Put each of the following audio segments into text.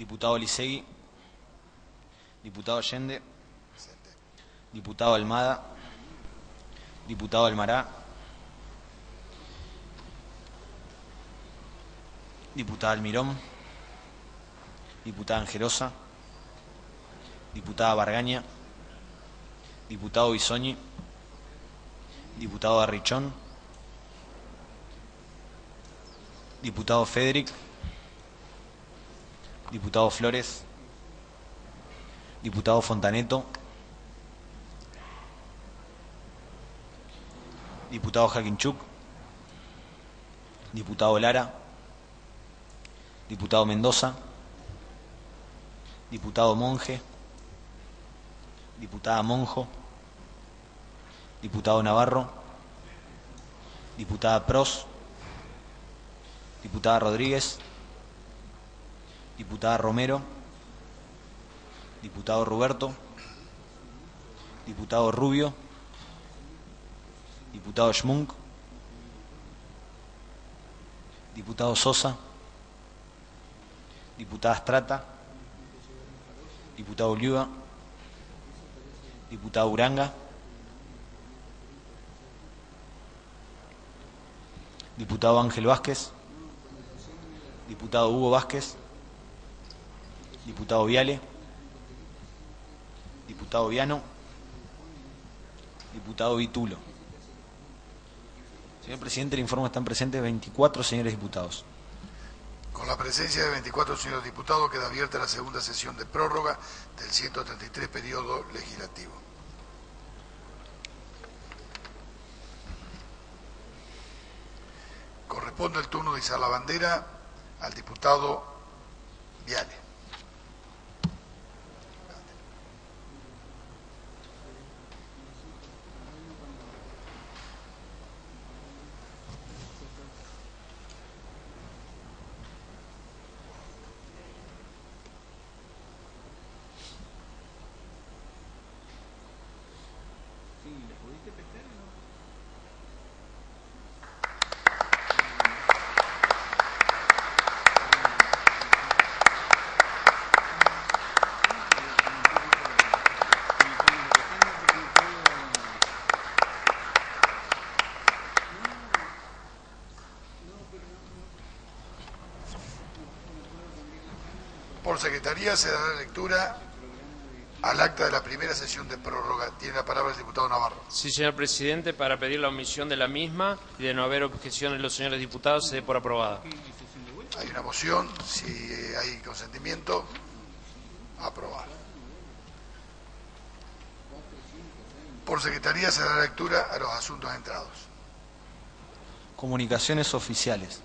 Diputado Lisegui. Diputado Allende. Diputado Almada. Diputado Almará. Diputada Almirón. Diputada Angerosa. Diputada Bargaña. Diputado Bisogni. Diputado Arrichón. Diputado Federic. Diputado Flores. Diputado Fontaneto. Diputado Jaquinchuk. Diputado Lara. Diputado Mendoza. Diputado Monge. Diputada Monjo. Diputado Navarro. Diputada Pros. Diputada Rodríguez. Diputada Romero. Diputado Ruberto. Diputado Rubio. Diputado Schmunk. Diputado Sosa. Diputada Strata. Diputado Liuba. Diputado Uranga. Diputado Ángel Vázquez. Diputado Hugo Vázquez. Diputado Viale. Diputado Viano. Diputado Vitulo. Señor presidente, le informo que están presentes 24 señores diputados. Con la presencia de 24 señores diputados queda abierta la segunda sesión de prórroga del 133 periodo legislativo. Corresponde el turno de izar la bandera al diputado Viale. Por secretaría se dará lectura al acta de la primera sesión de prórroga. Tiene la palabra el diputado Navarro. Sí, señor presidente, para pedir la omisión de la misma y de no haber objeciones de los señores diputados, se dé por aprobada. Hay una moción, si hay consentimiento, aprobada. Por secretaría se dará lectura a los asuntos entrados. Comunicaciones oficiales.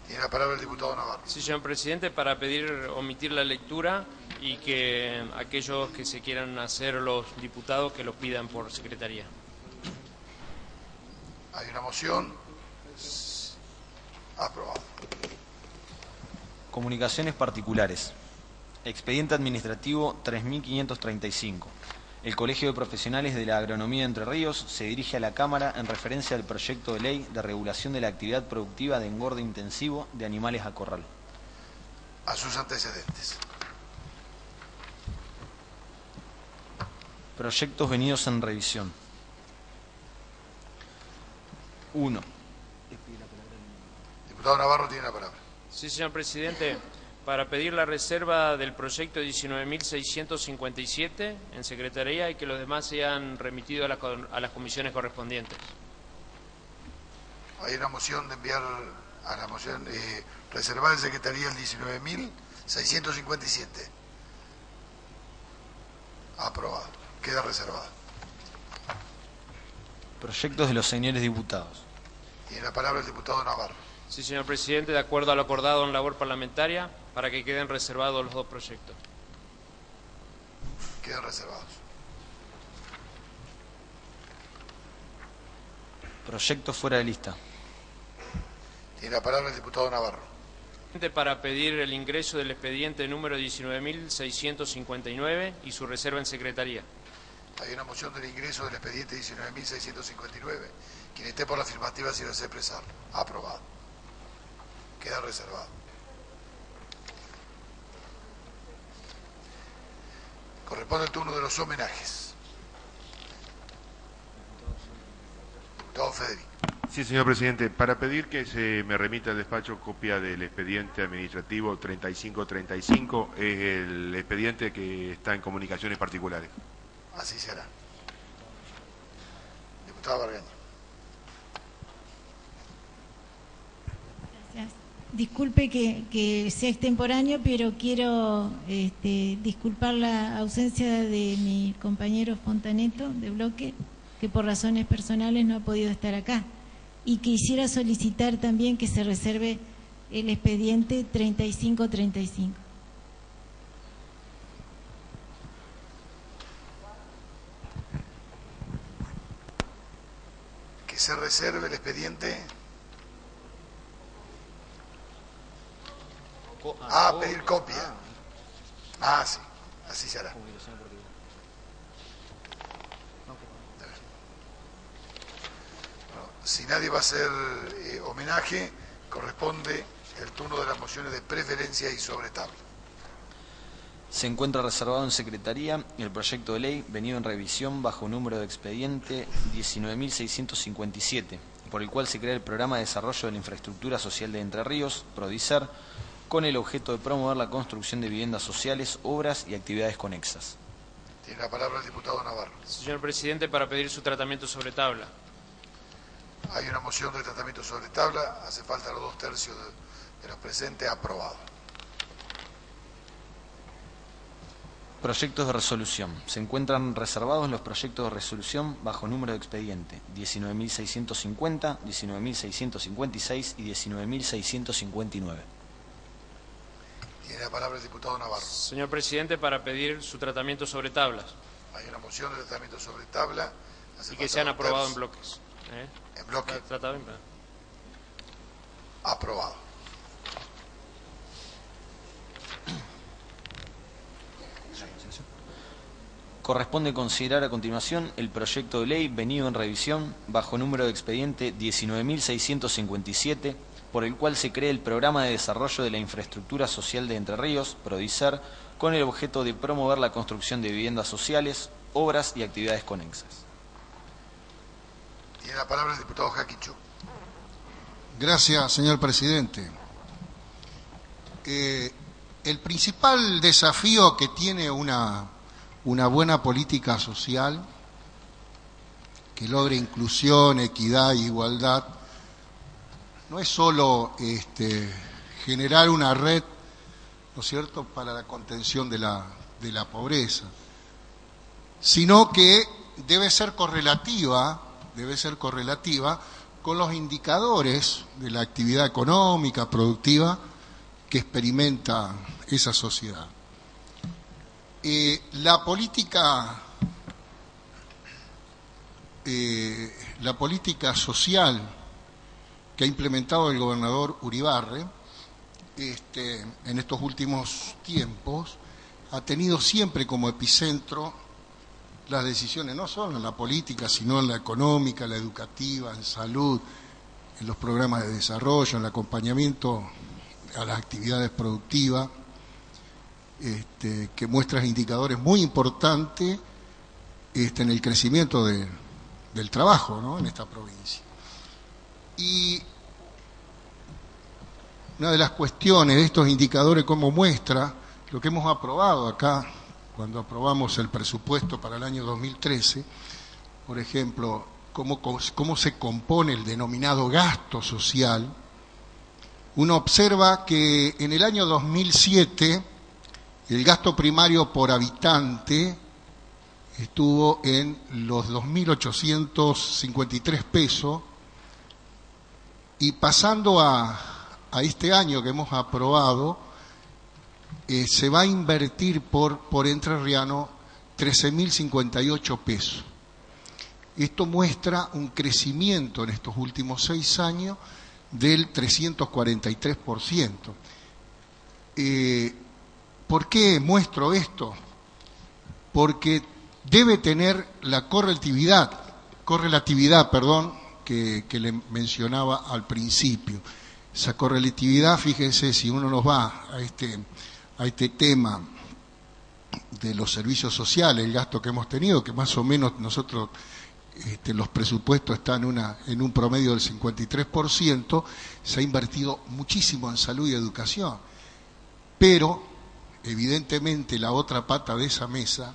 Tiene la palabra el diputado Navarro. Sí, señor presidente, para pedir omitir la lectura y que aquellos que se quieran hacer los diputados que lo pidan por secretaría. Hay una moción, aprobada. Comunicaciones particulares. Expediente administrativo 3535. El Colegio de Profesionales de la Agronomía de Entre Ríos se dirige a la Cámara en referencia al proyecto de ley de regulación de la actividad productiva de engorde intensivo de animales a corral. A sus antecedentes. Proyectos venidos en revisión. 1. Diputado Navarro tiene la palabra. Sí, señor presidente, para pedir la reserva del proyecto 19.657 en secretaría y que los demás sean remitidos a las comisiones correspondientes. Hay una moción de enviar a la moción, reservar en secretaría el 19.657. Aprobado. Queda reservado. Proyectos de los señores diputados. Tiene la palabra el diputado Navarro. Sí, señor presidente, de acuerdo a lo acordado en labor parlamentaria, para que queden reservados los dos proyectos. Quedan reservados. Proyectos fuera de lista. Tiene la palabra el diputado Navarro. Para pedir el ingreso del expediente número 19.659 y su reserva en secretaría. Hay una moción del ingreso del expediente 19.659. Quien esté por la afirmativa si desea expresar. Aprobado. Queda reservado. Corresponde el turno de los homenajes. Diputado Federico. Sí, señor presidente. Para pedir que se me remita al despacho copia del expediente administrativo 3535, es el expediente que está en comunicaciones particulares. Así será. Diputado Bargaña. Gracias. Disculpe que sea extemporáneo, pero quiero disculpar la ausencia de mi compañero Fontaneto de bloque, que por razones personales no ha podido estar acá. Y quisiera solicitar también que se reserve el expediente 3535. Que se reserve el expediente. Pedir copia. Sí, así se hará. Si nadie va a hacer homenaje, corresponde el turno de las mociones de preferencia y sobre tabla. Se encuentra reservado en Secretaría el proyecto de ley venido en revisión bajo número de expediente 19.657, por el cual se crea el Programa de Desarrollo de la Infraestructura Social de Entre Ríos, PRODICER, con el objeto de promover la construcción de viviendas sociales, obras y actividades conexas. Tiene la palabra el diputado Navarro. Señor presidente, para pedir su tratamiento sobre tabla. Hay una moción de tratamiento sobre tabla, hace falta los 2/3 de los presentes, aprobado. Proyectos de resolución. Se encuentran reservados los proyectos de resolución bajo número de expediente 19.650, 19.656 y 19.659. Tiene la palabra el diputado Navarro. Señor presidente, para pedir su tratamiento sobre tablas. Hay una moción de tratamiento sobre tabla. Y que sean aprobados en bloques. En bloque. Tratado en plan. Aprobado. Corresponde considerar a continuación el proyecto de ley venido en revisión bajo número de expediente 19.657, por el cual se crea el Programa de Desarrollo de la Infraestructura Social de Entre Ríos, PRODICER, con el objeto de promover la construcción de viviendas sociales, obras y actividades conexas. Tiene la palabra el diputado Jaquicho. Gracias, señor presidente. El principal desafío que tiene una buena política social que logre inclusión, equidad e igualdad no es solo generar una red, ¿no es cierto?, para la contención de la pobreza, sino que debe ser correlativa con los indicadores de la actividad económica, productiva, que experimenta esa sociedad. La política social que ha implementado el gobernador Uribarre en estos últimos tiempos ha tenido siempre como epicentro las decisiones, no solo en la política, sino en la económica, la educativa, en salud, en los programas de desarrollo, en el acompañamiento a las actividades productivas, que muestra indicadores muy importantes en el crecimiento del trabajo, ¿no?, en esta provincia. Y una de las cuestiones de estos indicadores, como muestra lo que hemos aprobado acá, cuando aprobamos el presupuesto para el año 2013, por ejemplo, cómo se compone el denominado gasto social, uno observa que en el año 2007 el gasto primario por habitante estuvo en los 2.853 pesos, y pasando a este año que hemos aprobado, se va a invertir por entrerriano 13.058 pesos. Esto muestra un crecimiento en estos últimos 6 años del 343%. ¿Por qué muestro esto? Porque debe tener la correlatividad, que le mencionaba al principio. Esa correlatividad, fíjense, si uno nos va a este tema de los servicios sociales, el gasto que hemos tenido, que más o menos nosotros, los presupuestos están en un promedio del 53%, se ha invertido muchísimo en salud y educación. Pero, evidentemente, la otra pata de esa mesa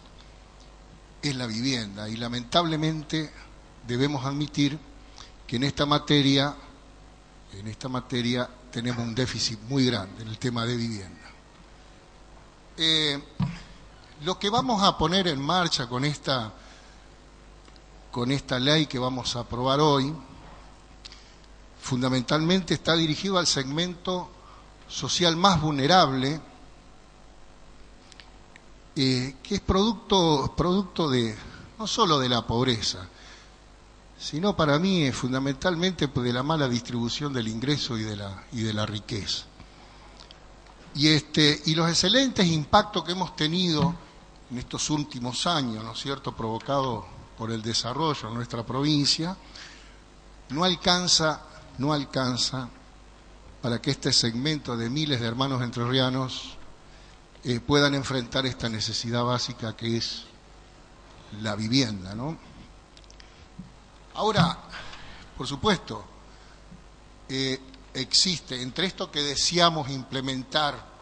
es la vivienda, y lamentablemente debemos admitir que en esta materia tenemos un déficit muy grande en el tema de vivienda. Lo que vamos a poner en marcha con esta ley que vamos a aprobar hoy, fundamentalmente está dirigido al segmento social más vulnerable, que es producto de no solo de la pobreza, sino para mí fundamentalmente de la mala distribución del ingreso y de la riqueza. Y los excelentes impactos que hemos tenido en estos últimos años, ¿no es cierto?, provocados por el desarrollo en nuestra provincia, no alcanza para que este segmento de miles de hermanos entrerrianos puedan enfrentar esta necesidad básica que es la vivienda, ¿no? Ahora, por supuesto, existe, entre esto que deseamos implementar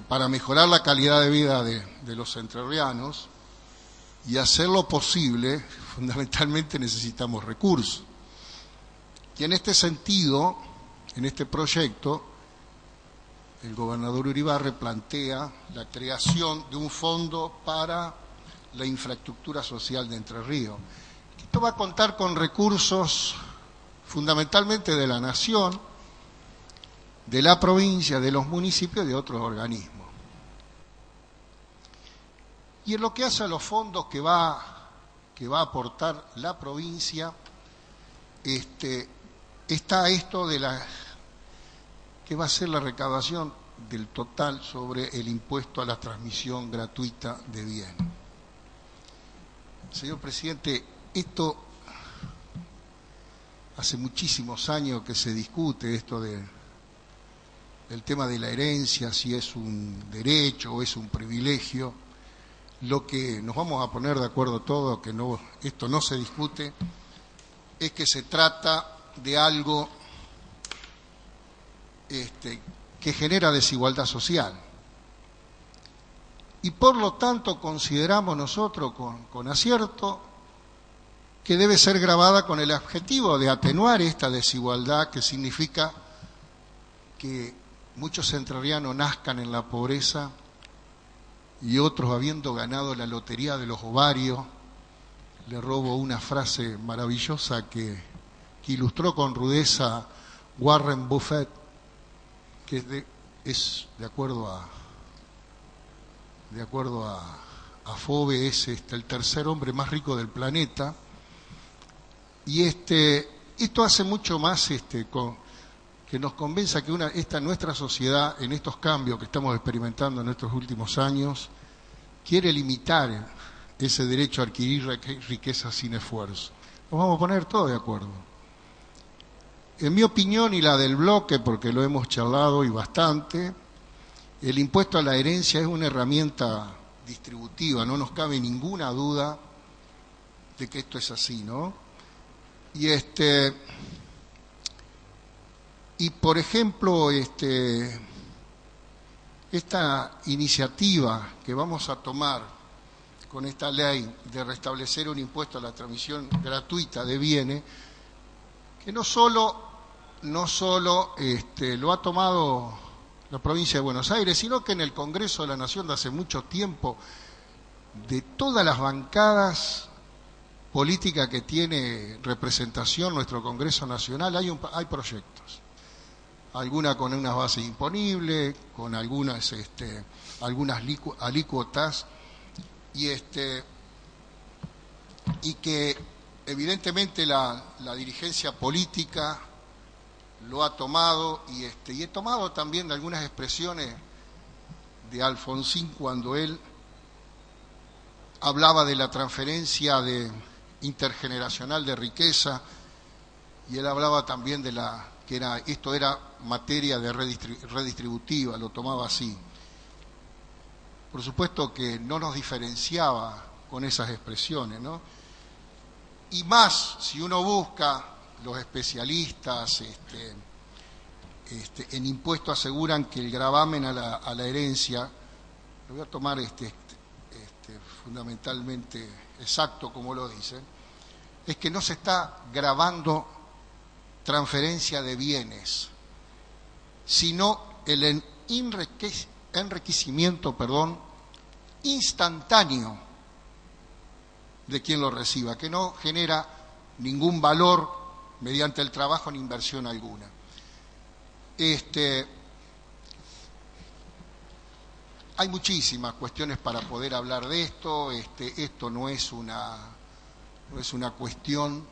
para mejorar la calidad de vida de los entrerrianos y hacerlo posible, fundamentalmente necesitamos recursos. Y en este sentido, en este proyecto, el gobernador Uribarri plantea la creación de un fondo para la infraestructura social de Entre Ríos. Esto va a contar con recursos fundamentalmente de la nación, de la provincia, de los municipios y de otros organismos. Y en lo que hace a los fondos que va a aportar la provincia, está esto de que va a ser la recaudación del total sobre el impuesto a la transmisión gratuita de bienes. Señor presidente, esto hace muchísimos años que se discute esto del tema de la herencia, si es un derecho o es un privilegio. Lo que nos vamos a poner de acuerdo todos, que esto no se discute, es que se trata de algo que genera desigualdad social. Y por lo tanto consideramos nosotros con acierto que debe ser gravada con el objetivo de atenuar esta desigualdad, que significa que muchos entrerrianos nazcan en la pobreza y otros, habiendo ganado la lotería de los ovarios. Le robo una frase maravillosa que ilustró con rudeza Warren Buffett, que es de acuerdo a Forbes, es el tercer hombre más rico del planeta. Y esto hace mucho más que nos convenza que nuestra sociedad, en estos cambios que estamos experimentando en estos últimos años, quiere limitar ese derecho a adquirir riqueza sin esfuerzo. Nos vamos a poner todos de acuerdo. En mi opinión y la del bloque, porque lo hemos charlado y bastante, el impuesto a la herencia es una herramienta distributiva, no nos cabe ninguna duda de que esto es así, ¿no? Y por ejemplo, esta iniciativa que vamos a tomar con esta ley de restablecer un impuesto a la transmisión gratuita de bienes, que no solo lo ha tomado la provincia de Buenos Aires, sino que en el Congreso de la Nación de hace mucho tiempo, de todas las bancadas políticas que tiene representación nuestro Congreso Nacional, hay proyectos. Algunas con unas bases imponibles, con algunas alícuotas, y que evidentemente la dirigencia política lo ha tomado, y he tomado también algunas expresiones de Alfonsín cuando él hablaba de la transferencia intergeneracional de riqueza, y él hablaba también de esto era materia de redistributiva, lo tomaba así. por supuesto que no nos diferenciaba con esas expresiones, ¿no? Y más, si uno busca, los especialistas en impuestos aseguran que el gravamen a la herencia, lo voy a tomar fundamentalmente exacto como lo dicen, es que no se está gravando transferencia de bienes, sino el enriquecimiento, instantáneo de quien lo reciba, que no genera ningún valor mediante el trabajo ni inversión alguna. Hay muchísimas cuestiones para poder hablar de esto. Esto no es una cuestión,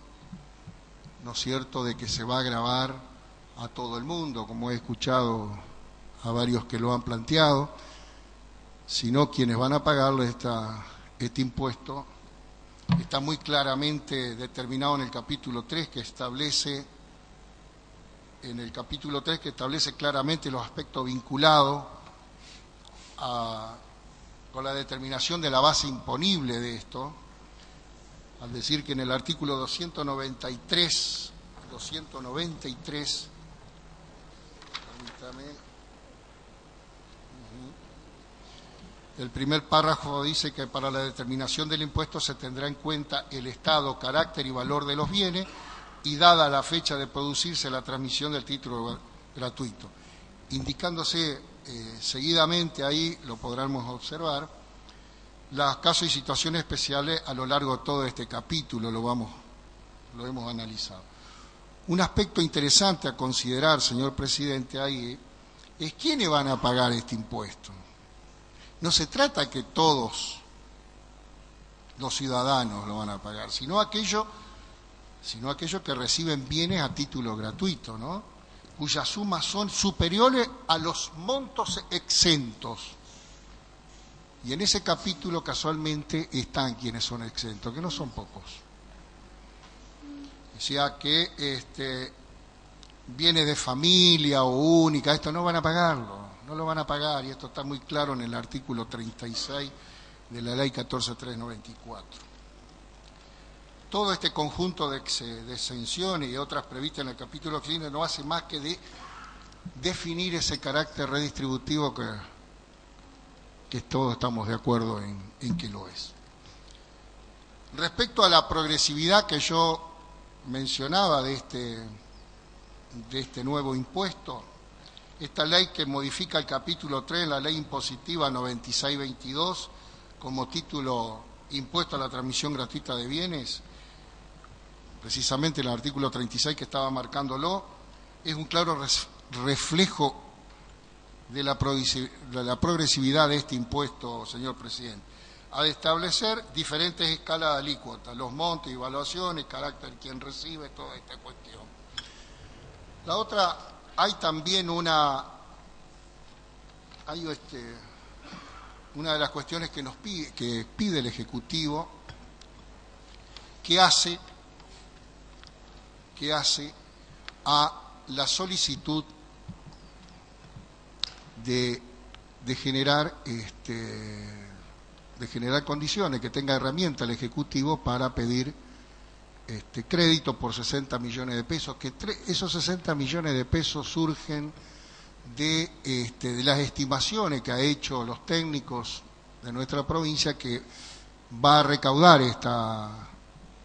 ¿no es cierto?, de que se va a gravar a todo el mundo, como he escuchado a varios que lo han planteado, sino quienes van a pagarle este impuesto. Está muy claramente determinado en el capítulo 3 que establece claramente los aspectos vinculados con la determinación de la base imponible de esto, al decir que en el artículo 293, permítame, el primer párrafo dice que para la determinación del impuesto se tendrá en cuenta el estado, carácter y valor de los bienes y dada la fecha de producirse la transmisión del título gratuito, indicándose seguidamente, ahí lo podremos observar, los casos y situaciones especiales a lo largo de todo este capítulo, lo hemos analizado. Un aspecto interesante a considerar, señor presidente, ahí es quiénes van a pagar este impuesto. No se trata que todos los ciudadanos lo van a pagar, sino aquellos que reciben bienes a título gratuito, ¿no?, cuyas sumas son superiores a los montos exentos. Y en ese capítulo casualmente están quienes son exentos, que no son pocos. O sea que bienes de familia o única, esto no van a pagarlo, no lo van a pagar, y esto está muy claro en el artículo 36 de la Ley 14.394. Todo este conjunto de exenciones y otras previstas en el capítulo 15 no hace más que de definir ese carácter redistributivo que todos estamos de acuerdo en que lo es. Respecto a la progresividad que yo mencionaba de este nuevo impuesto, esta ley que modifica el capítulo 3, la ley impositiva 9622, como título Impuesto a la transmisión gratuita de bienes, precisamente el artículo 36 que estaba marcándolo, es un claro reflejo de la progresividad de este impuesto, señor presidente, a de establecer diferentes escalas de alícuotas, los montos, evaluaciones, carácter, quien recibe, toda esta cuestión. La otra, hay también una de las cuestiones que pide el Ejecutivo, que hace a la solicitud de generar condiciones, que tenga herramienta el Ejecutivo para pedir crédito por 60 millones de pesos, que esos 60 millones de pesos surgen de las estimaciones que ha hecho los técnicos de nuestra provincia, que va a recaudar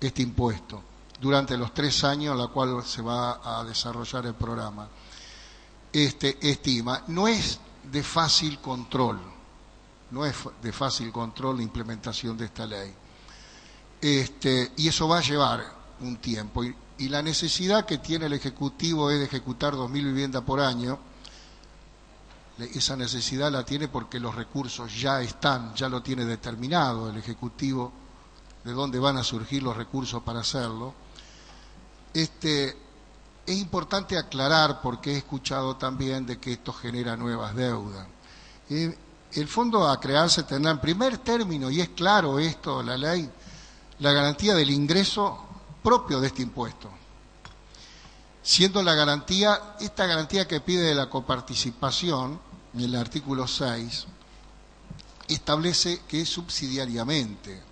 este impuesto durante los 3 años en los cuales se va a desarrollar el programa. Estima, no es de fácil control la implementación de esta ley. Y eso va a llevar un tiempo. Y la necesidad que tiene el Ejecutivo es de ejecutar 2.000 viviendas por año. Esa necesidad la tiene porque los recursos ya lo tiene determinado el Ejecutivo, de dónde van a surgir los recursos para hacerlo. Es importante aclarar, porque he escuchado también de que esto genera nuevas deudas. El fondo a crearse tendrá en primer término, y es claro esto, la ley, la garantía del ingreso propio de este impuesto, siendo esta garantía que pide de la coparticipación, en el artículo 6, establece que es subsidiariamente,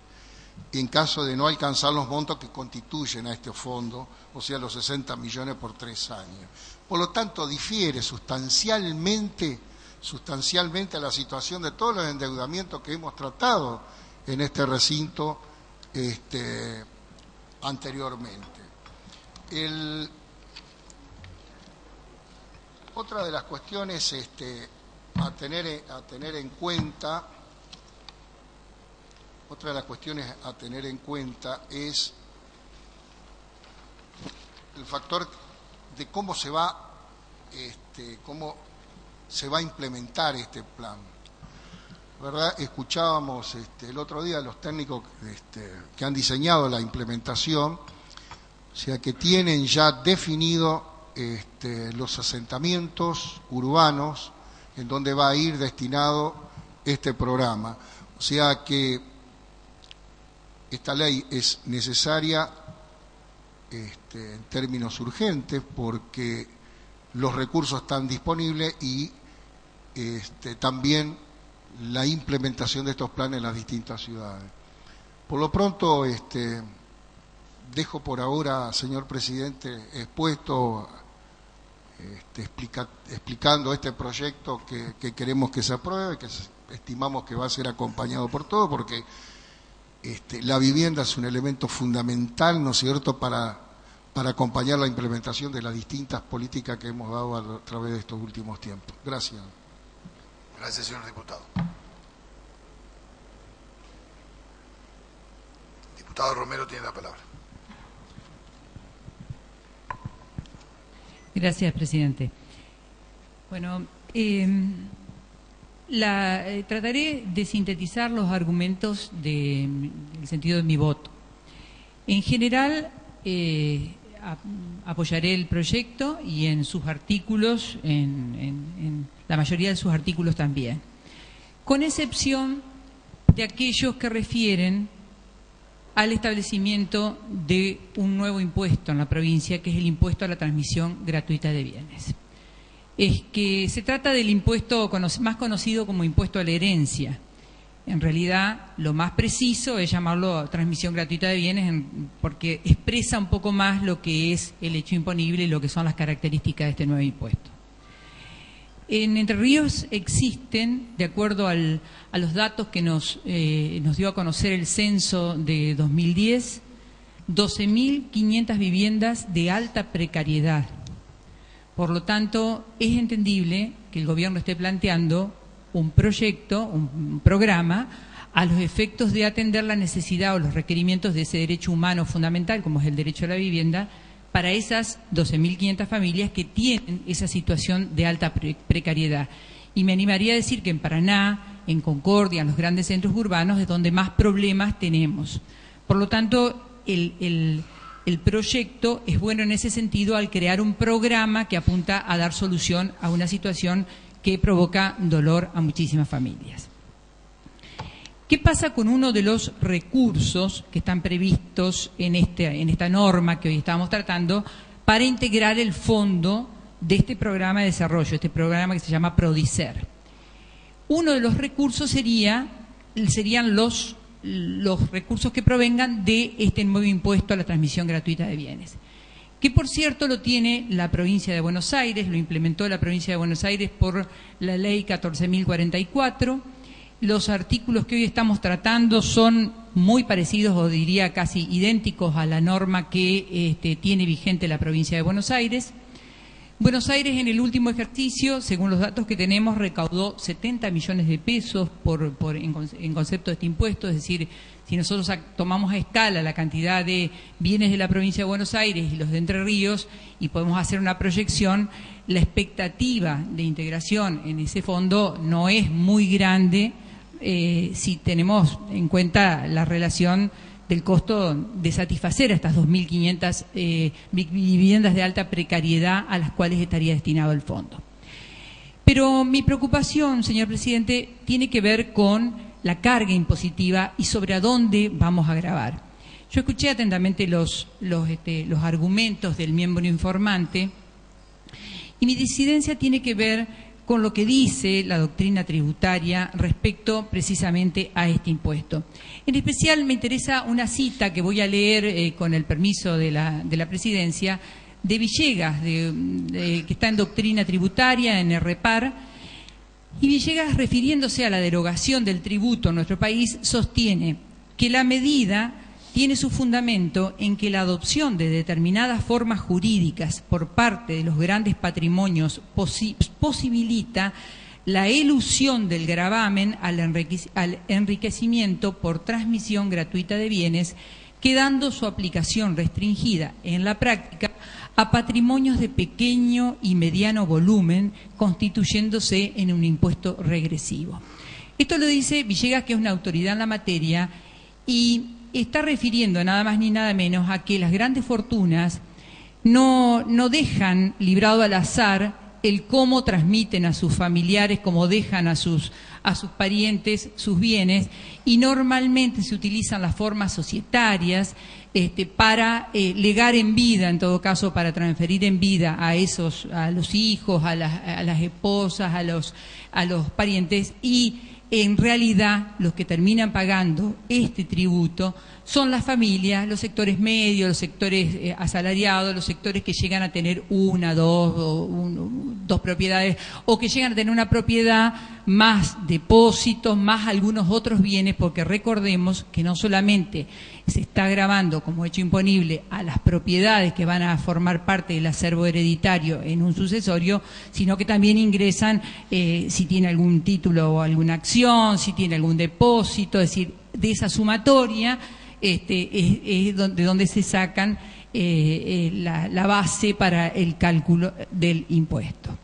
en caso de no alcanzar los montos que constituyen a este fondo, o sea, los 60 millones por 3 años. Por lo tanto, difiere sustancialmente a la situación de todos los endeudamientos que hemos tratado en este recinto anteriormente. Otra de las cuestiones a tener en cuenta es el factor de cómo se va a implementar este plan. ¿Verdad? Escuchábamos el otro día a los técnicos que han diseñado la implementación, o sea que tienen ya definido los asentamientos urbanos en donde va a ir destinado este programa. O sea que esta ley es necesaria en términos urgentes porque los recursos están disponibles y también la implementación de estos planes en las distintas ciudades. Por lo pronto, dejo por ahora, señor presidente, expuesto, explicando este proyecto que queremos que se apruebe, que estimamos que va a ser acompañado por todo, porque la vivienda es un elemento fundamental, ¿no es cierto?, para acompañar la implementación de las distintas políticas que hemos dado a través de estos últimos tiempos. Gracias. Gracias, señor diputado. Diputado Romero tiene la palabra. Gracias, presidente. Bueno, trataré de sintetizar los argumentos del sentido de mi voto. En general, apoyaré el proyecto y en sus artículos, en la mayoría de sus artículos también, con excepción de aquellos que refieren al establecimiento de un nuevo impuesto en la provincia, que es el impuesto a la transmisión gratuita de bienes. Es que se trata del impuesto más conocido como impuesto a la herencia. En realidad, lo más preciso es llamarlo transmisión gratuita de bienes porque expresa un poco más lo que es el hecho imponible y lo que son las características de este nuevo impuesto. En Entre Ríos existen, de acuerdo a los datos que nos dio a conocer el censo de 2010, 12.500 viviendas de alta precariedad. Por lo tanto, es entendible que el gobierno esté planteando un proyecto, un programa, a los efectos de atender la necesidad o los requerimientos de ese derecho humano fundamental, como es el derecho a la vivienda, para esas 12.500 familias que tienen esa situación de alta precariedad. Y me animaría a decir que en Paraná, en Concordia, en los grandes centros urbanos, es donde más problemas tenemos. Por lo tanto, el proyecto es bueno en ese sentido al crear un programa que apunta a dar solución a una situación que provoca dolor a muchísimas familias. ¿Qué pasa con uno de los recursos que están previstos en esta norma que hoy estamos tratando para integrar el fondo de este programa de desarrollo, este programa que se llama Prodicer? Uno de los recursos serían los recursos que provengan de este nuevo impuesto a la transmisión gratuita de bienes, que por cierto lo tiene la provincia de Buenos Aires, lo implementó la provincia de Buenos Aires por la ley 14.044. Los artículos que hoy estamos tratando son muy parecidos, o diría casi idénticos, a la norma que tiene vigente la provincia de Buenos Aires. Buenos Aires en el último ejercicio, según los datos que tenemos, recaudó 70 millones de pesos en concepto de este impuesto, es decir, si nosotros tomamos a escala la cantidad de bienes de la provincia de Buenos Aires y los de Entre Ríos y podemos hacer una proyección, la expectativa de integración en ese fondo no es muy grande si tenemos en cuenta la relación del costo de satisfacer a estas 2.500 viviendas de alta precariedad a las cuales estaría destinado el fondo. Pero mi preocupación, señor presidente, tiene que ver con la carga impositiva y sobre a dónde vamos a gravar. Yo escuché atentamente los argumentos del miembro informante y mi disidencia tiene que ver con lo que dice la doctrina tributaria respecto precisamente a este impuesto. En especial me interesa una cita que voy a leer con el permiso de la Presidencia, de Villegas, que está en doctrina tributaria, en el REPAR, y Villegas, refiriéndose a la derogación del tributo en nuestro país, sostiene que la medida tiene su fundamento en que la adopción de determinadas formas jurídicas por parte de los grandes patrimonios posibilita la elusión del gravamen al enriquecimiento por transmisión gratuita de bienes, quedando su aplicación restringida en la práctica a patrimonios de pequeño y mediano volumen, constituyéndose en un impuesto regresivo. Esto lo dice Villegas, que es una autoridad en la materia, y está refiriendo nada más ni nada menos a que las grandes fortunas no dejan librado al azar el cómo transmiten a sus familiares, cómo dejan a sus parientes sus bienes, y normalmente se utilizan las formas societarias para legar en vida, en todo caso para transferir en vida a los hijos, a las esposas, a los parientes, y en realidad los que terminan pagando este tributo son las familias, los sectores medios, los sectores asalariados, los sectores que llegan a tener una, dos propiedades, o que llegan a tener una propiedad más depósitos, más algunos otros bienes, porque recordemos que no solamente se está gravando como hecho imponible a las propiedades que van a formar parte del acervo hereditario en un sucesorio, sino que también ingresan si tiene algún título o alguna acción, si tiene algún depósito, es decir, de esa sumatoria es de donde se sacan la base para el cálculo del impuesto.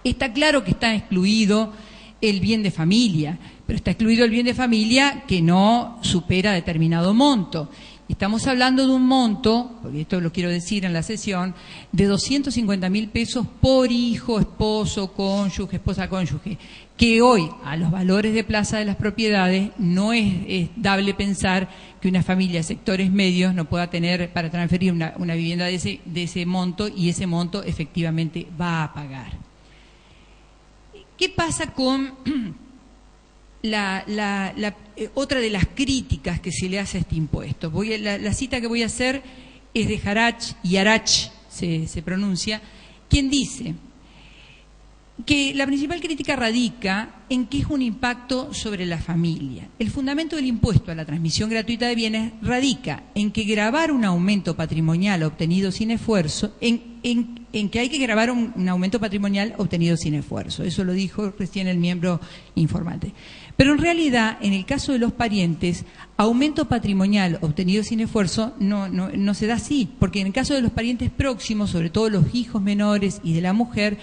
Está claro que está excluido el bien de familia, pero está excluido el bien de familia que no supera determinado monto. Estamos hablando de un monto, porque esto lo quiero decir en la sesión, de 250.000 pesos por hijo, esposo, cónyuge, esposa, cónyuge, que hoy, a los valores de plaza de las propiedades, no es dable pensar que una familia de sectores medios no pueda tener para transferir una vivienda de ese monto, y ese monto efectivamente va a pagar. ¿Qué pasa con otra de las críticas que se le hace a este impuesto? La cita que voy a hacer es de Harach, y Arach se pronuncia, quien dice que la principal crítica radica en que es un impacto sobre la familia. El fundamento del impuesto a la transmisión gratuita de bienes radica en que gravar un aumento patrimonial obtenido sin esfuerzo, en que hay que gravar un aumento patrimonial obtenido sin esfuerzo. Eso lo dijo recién el miembro informante. Pero en realidad, en el caso de los parientes, aumento patrimonial obtenido sin esfuerzo no se da así, porque en el caso de los parientes próximos, sobre todo los hijos menores y de la mujer,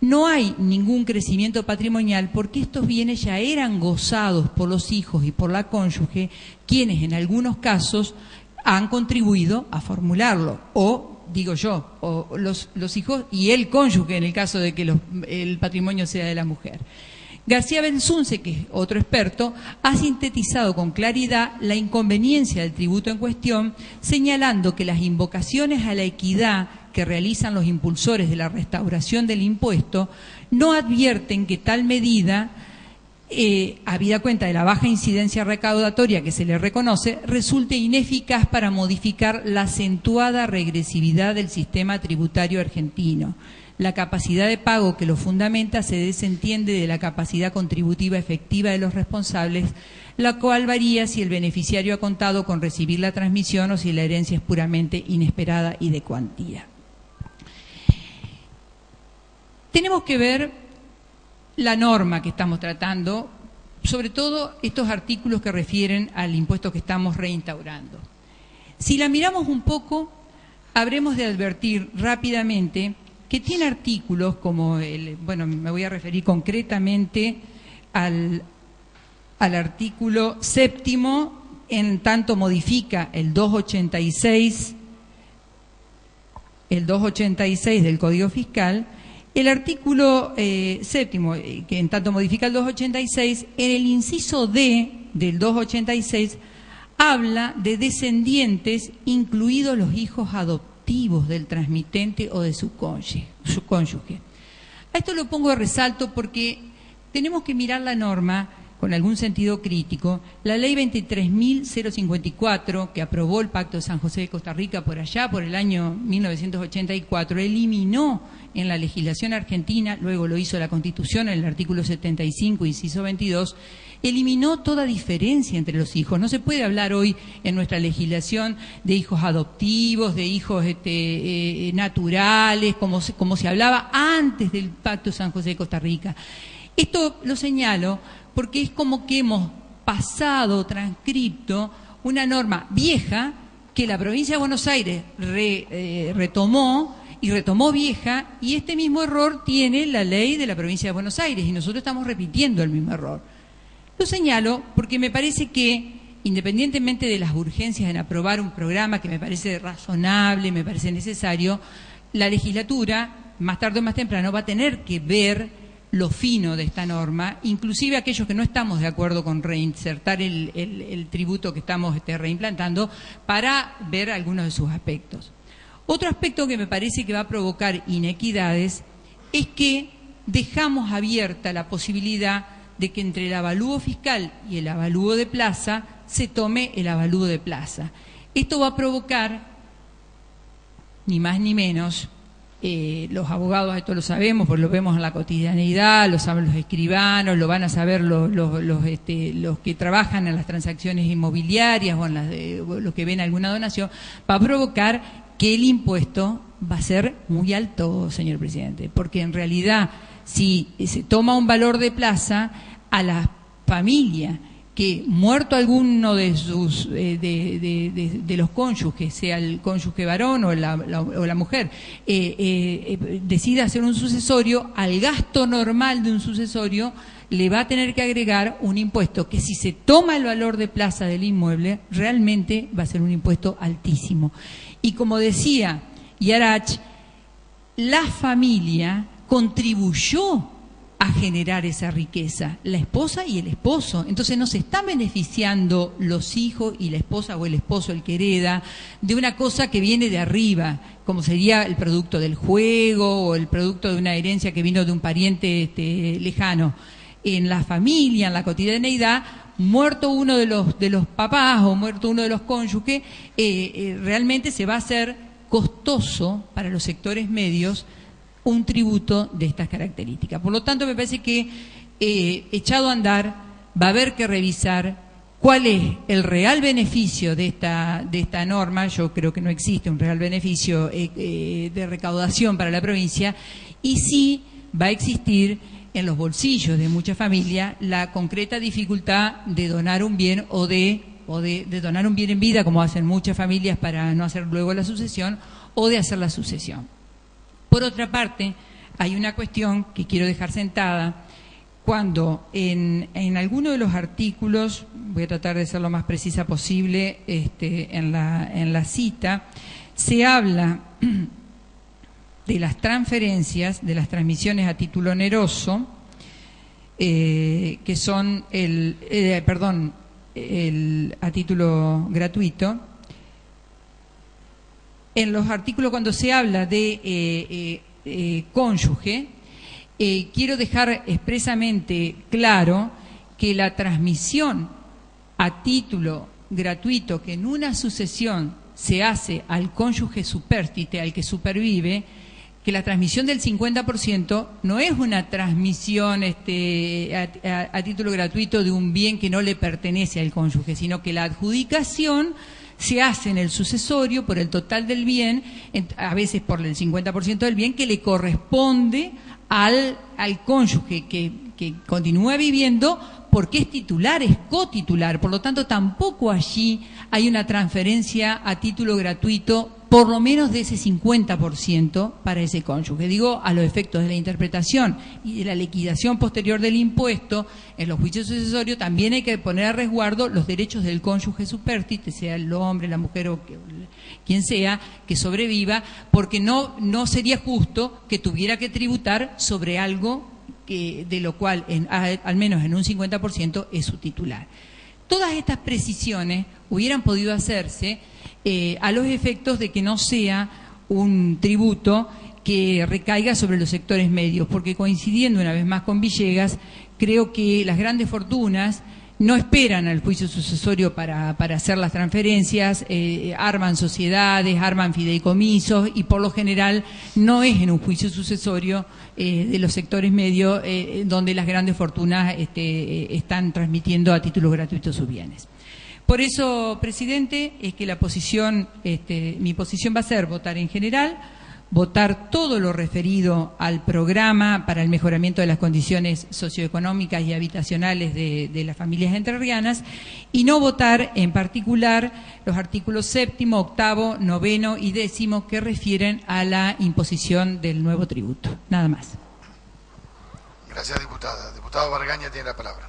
no hay ningún crecimiento patrimonial, porque estos bienes ya eran gozados por los hijos y por la cónyuge, quienes en algunos casos han contribuido a formularlo, o digo yo, o los hijos y el cónyuge en el caso de que el patrimonio sea de la mujer. García Belsunce, que es otro experto, ha sintetizado con claridad la inconveniencia del tributo en cuestión, señalando que las invocaciones a la equidad que realizan los impulsores de la restauración del impuesto no advierten que tal medida, habida cuenta de la baja incidencia recaudatoria que se le reconoce, resulte ineficaz para modificar la acentuada regresividad del sistema tributario argentino. La capacidad de pago que lo fundamenta se desentiende de la capacidad contributiva efectiva de los responsables, la cual varía si el beneficiario ha contado con recibir la transmisión o si la herencia es puramente inesperada y de cuantía. Tenemos que ver la norma que estamos tratando, sobre todo estos artículos que refieren al impuesto que estamos reinstaurando. Si la miramos un poco, habremos de advertir rápidamente que tiene artículos como me voy a referir concretamente al artículo 7º, en tanto modifica el 286 del Código Fiscal. El artículo 7º, que en tanto modifica el 286, en el inciso D del 286 habla de descendientes, incluidos los hijos adoptivos del transmitente o de su cónyuge. esto lo pongo de resalto porque tenemos que mirar la norma con algún sentido crítico. La ley 23.054, que aprobó el Pacto de San José de Costa Rica por allá, por el año 1984, eliminó en la legislación argentina, luego lo hizo la Constitución en el artículo 75, inciso 22, eliminó toda diferencia entre los hijos. No se puede hablar hoy en nuestra legislación de hijos adoptivos, de hijos naturales, como se hablaba antes del Pacto de San José de Costa Rica. Esto lo señalo porque es como que hemos pasado, transcripto, una norma vieja que la provincia de Buenos Aires retomó vieja, y este mismo error tiene la ley de la provincia de Buenos Aires, y nosotros estamos repitiendo el mismo error. Lo señalo porque me parece que, independientemente de las urgencias en aprobar un programa que me parece razonable, me parece necesario, la legislatura, más tarde o más temprano, va a tener que ver lo fino de esta norma, inclusive aquellos que no estamos de acuerdo con reinsertar el tributo que estamos reimplantando, para ver algunos de sus aspectos. Otro aspecto que me parece que va a provocar inequidades es que dejamos abierta la posibilidad de que entre el avalúo fiscal y el avalúo de plaza se tome el avalúo de plaza. Esto va a provocar, ni más ni menos, los abogados esto lo sabemos, porque lo vemos en la cotidianeidad, lo saben los escribanos, lo van a saber los que trabajan en las transacciones inmobiliarias o en los que ven alguna donación, va a provocar que el impuesto va a ser muy alto, señor presidente, porque en realidad si se toma un valor de plaza, a la familia que, muerto alguno de sus de los cónyuges, sea el cónyuge varón o la mujer, decida hacer un sucesorio, al gasto normal de un sucesorio le va a tener que agregar un impuesto que, si se toma el valor de plaza del inmueble, realmente va a ser un impuesto altísimo. Y como decía Yarach, la familia contribuyó a generar esa riqueza, la esposa y el esposo. Entonces no se están beneficiando los hijos y la esposa o el esposo, el que hereda, de una cosa que viene de arriba, como sería el producto del juego o el producto de una herencia que vino de un pariente lejano. En la familia, en la cotidianeidad, muerto uno de los papás o muerto uno de los cónyuges, realmente se va a hacer costoso para los sectores medios un tributo de estas características. Por lo tanto, me parece que, echado a andar, va a haber que revisar cuál es el real beneficio de esta norma. Yo creo que no existe un real beneficio de recaudación para la provincia, y sí va a existir en los bolsillos de muchas familias la concreta dificultad de donar un bien o de donar un bien en vida, como hacen muchas familias para no hacer luego la sucesión, o de hacer la sucesión. Por otra parte, hay una cuestión que quiero dejar sentada. Cuando en alguno de los artículos, voy a tratar de ser lo más precisa posible en la cita, se habla de las transferencias, de las transmisiones a título oneroso, que son a título gratuito. En los artículos, cuando se habla de cónyuge, quiero dejar expresamente claro que la transmisión a título gratuito que en una sucesión se hace al cónyuge supérstite, al que supervive, que la transmisión del 50% no es una transmisión a título gratuito de un bien que no le pertenece al cónyuge, sino que la adjudicación se hace en el sucesorio por el total del bien, a veces por el 50% del bien, que le corresponde al cónyuge que continúa viviendo, porque es titular, es cotitular. Por lo tanto, tampoco allí hay una transferencia a título gratuito, por lo menos de ese 50% para ese cónyuge. Digo, a los efectos de la interpretación y de la liquidación posterior del impuesto, en los juicios sucesorios también hay que poner a resguardo los derechos del cónyuge supérstite, sea el hombre, la mujer o quien sea, que sobreviva, porque no sería justo que tuviera que tributar sobre algo de lo cual, al menos en un 50%, es su titular. Todas estas precisiones hubieran podido hacerse a los efectos de que no sea un tributo que recaiga sobre los sectores medios, porque coincidiendo una vez más con Villegas, creo que las grandes fortunas no esperan al juicio sucesorio para hacer las transferencias, arman sociedades, arman fideicomisos y por lo general no es en un juicio sucesorio de los sectores medios donde las grandes fortunas están transmitiendo a título gratuito sus bienes. Por eso, presidente, es que mi posición va a ser votar en general, votar todo lo referido al programa para el mejoramiento de las condiciones socioeconómicas y habitacionales de las familias entrerrianas y no votar en particular los artículos 7º, 8º, 9º y 10º que refieren a la imposición del nuevo tributo. Nada más. Gracias, diputada. Diputado Bargaña tiene la palabra.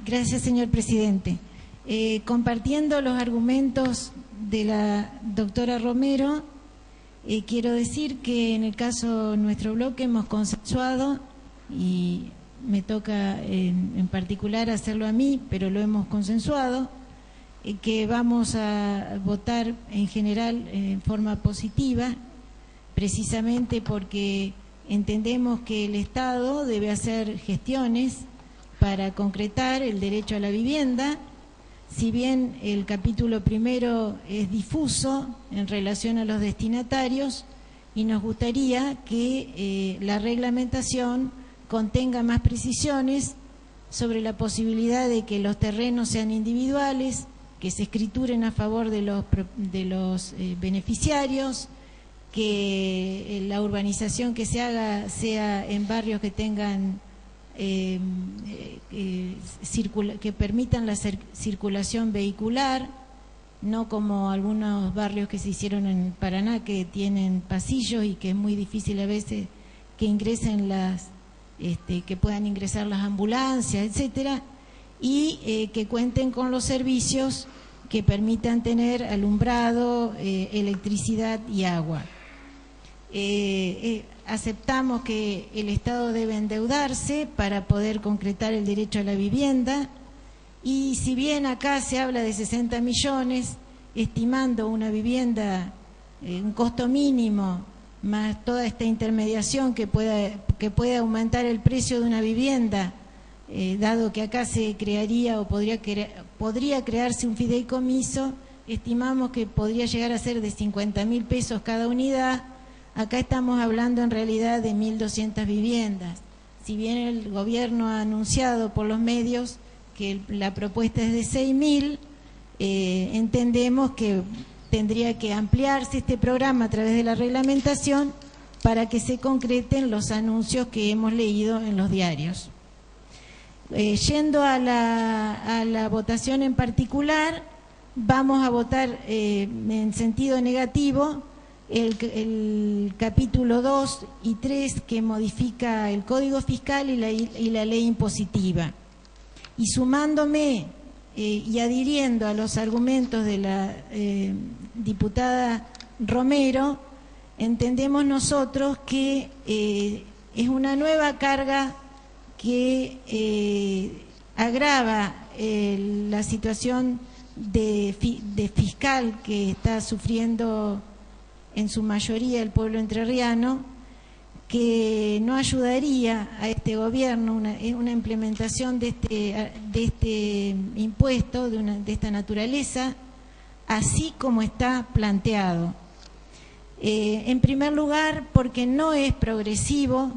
Gracias, señor presidente. Compartiendo los argumentos de la doctora Romero, quiero decir que en el caso de nuestro bloque hemos consensuado, y me toca en particular hacerlo a mí, pero lo hemos consensuado, que vamos a votar en general en forma positiva, precisamente porque entendemos que el Estado debe hacer gestiones para concretar el derecho a la vivienda. Si bien el capítulo primero es difuso en relación a los destinatarios, y nos gustaría que la reglamentación contenga más precisiones sobre la posibilidad de que los terrenos sean individuales, que se escrituren a favor de los beneficiarios, que la urbanización que se haga sea en barrios que tengan que permitan la circulación vehicular, no como algunos barrios que se hicieron en Paraná que tienen pasillos y que es muy difícil a veces que ingresen que puedan ingresar las ambulancias, etcétera, y que cuenten con los servicios que permitan tener alumbrado, electricidad y agua. Aceptamos que el Estado debe endeudarse para poder concretar el derecho a la vivienda, y si bien acá se habla de 60 millones, estimando una vivienda, un costo mínimo, más toda esta intermediación que pueda aumentar el precio de una vivienda, dado que acá se crearía o podría crearse un fideicomiso, estimamos que podría llegar a ser de 50.000 pesos cada unidad. Acá estamos hablando en realidad de 1.200 viviendas. Si bien el gobierno ha anunciado por los medios que la propuesta es de 6.000, entendemos que tendría que ampliarse este programa a través de la reglamentación para que se concreten los anuncios que hemos leído en los diarios. Yendo a la votación en particular, vamos a votar en sentido negativo el capítulo 2 y 3 que modifica el Código Fiscal y la ley impositiva. Y sumándome y adhiriendo a los argumentos de la diputada Romero, entendemos nosotros que es una nueva carga que agrava la situación de fiscal que está sufriendo en su mayoría el pueblo entrerriano, que no ayudaría a este gobierno una implementación de este impuesto de esta naturaleza, así como está planteado. En primer lugar, porque no es progresivo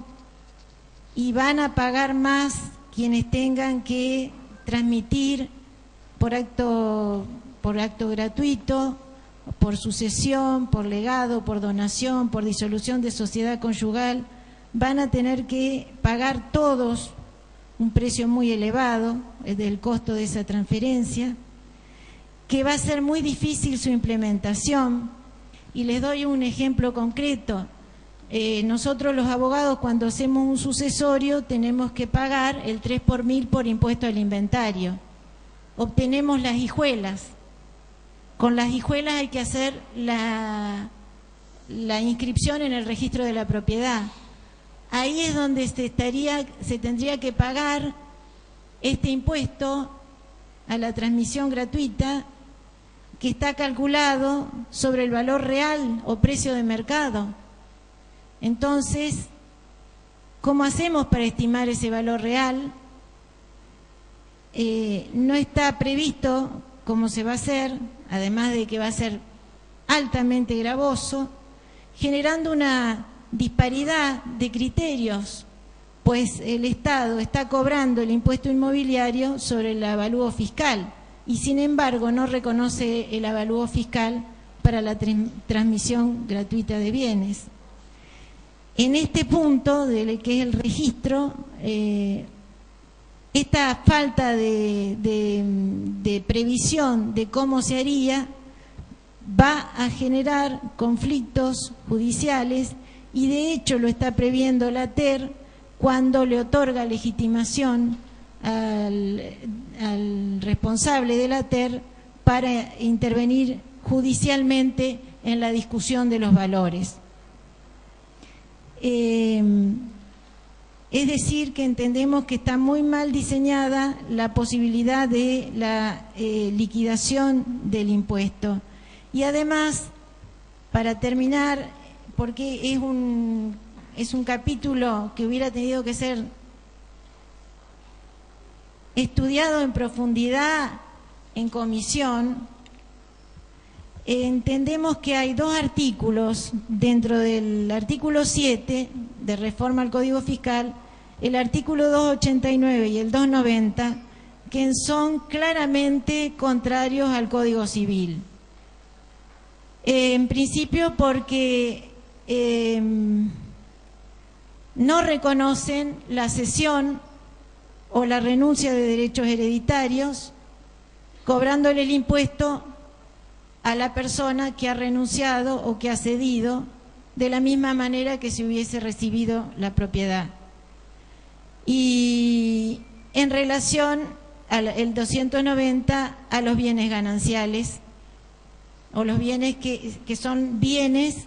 y van a pagar más quienes tengan que transmitir por acto gratuito, por sucesión, por legado, por donación, por disolución de sociedad conyugal. Van a tener que pagar todos un precio muy elevado del costo de esa transferencia, que va a ser muy difícil su implementación. Y les doy un ejemplo concreto. Nosotros los abogados, cuando hacemos un sucesorio, tenemos que pagar el 3 por 1000 por impuesto al inventario. Obtenemos las hijuelas. Con las hijuelas hay que hacer la inscripción en el registro de la propiedad. Ahí es donde se tendría que pagar este impuesto a la transmisión gratuita, que está calculado sobre el valor real o precio de mercado. Entonces, ¿cómo hacemos para estimar ese valor real? No está previsto cómo se va a hacer, además de que va a ser altamente gravoso, generando una disparidad de criterios, pues el Estado está cobrando el impuesto inmobiliario sobre el avalúo fiscal y sin embargo no reconoce el avalúo fiscal para la transmisión gratuita de bienes. En este punto, que es el registro, esta falta de previsión de cómo se haría va a generar conflictos judiciales y de hecho lo está previendo la TER cuando le otorga legitimación al responsable de la TER para intervenir judicialmente en la discusión de los valores. Es decir, que entendemos que está muy mal diseñada la posibilidad de la liquidación del impuesto. Y además, para terminar, porque es un capítulo que hubiera tenido que ser estudiado en profundidad en comisión, entendemos que hay dos artículos dentro del artículo 7 de reforma al Código Fiscal, el artículo 289 y el 290, que son claramente contrarios al Código Civil. En principio porque no reconocen la cesión o la renuncia de derechos hereditarios, cobrándole el impuesto a la persona que ha renunciado o que ha cedido, de la misma manera que si hubiese recibido la propiedad. Y en relación al 290 a los bienes gananciales, o los bienes que son bienes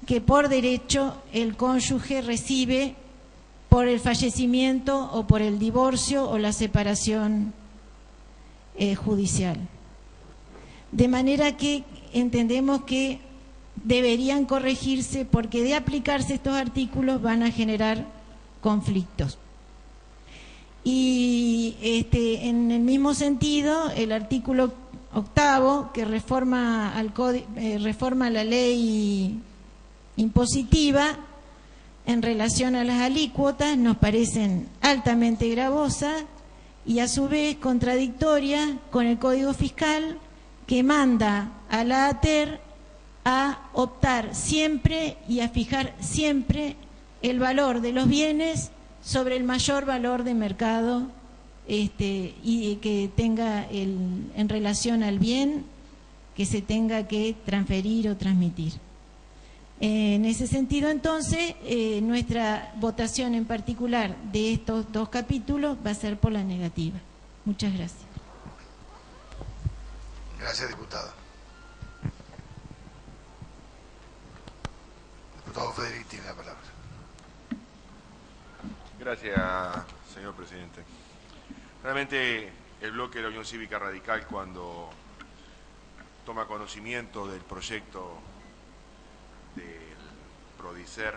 que por derecho el cónyuge recibe por el fallecimiento o por el divorcio o la separación judicial. De manera que entendemos que deberían corregirse porque de aplicarse estos artículos van a generar conflictos. Y en el mismo sentido, el artículo 8º, que reforma la ley impositiva en relación a las alícuotas, nos parecen altamente gravosas y a su vez contradictorias con el Código Fiscal, que manda a la ATER a optar siempre y a fijar siempre el valor de los bienes sobre el mayor valor de mercado y que tenga en relación al bien que se tenga que transferir o transmitir. En ese sentido, entonces, nuestra votación en particular de estos dos capítulos va a ser por la negativa. Muchas gracias. Gracias, diputada. Diputado Federici tiene la palabra. Gracias, señor presidente. Realmente el bloque de la Unión Cívica Radical, cuando toma conocimiento del proyecto del Prodicer,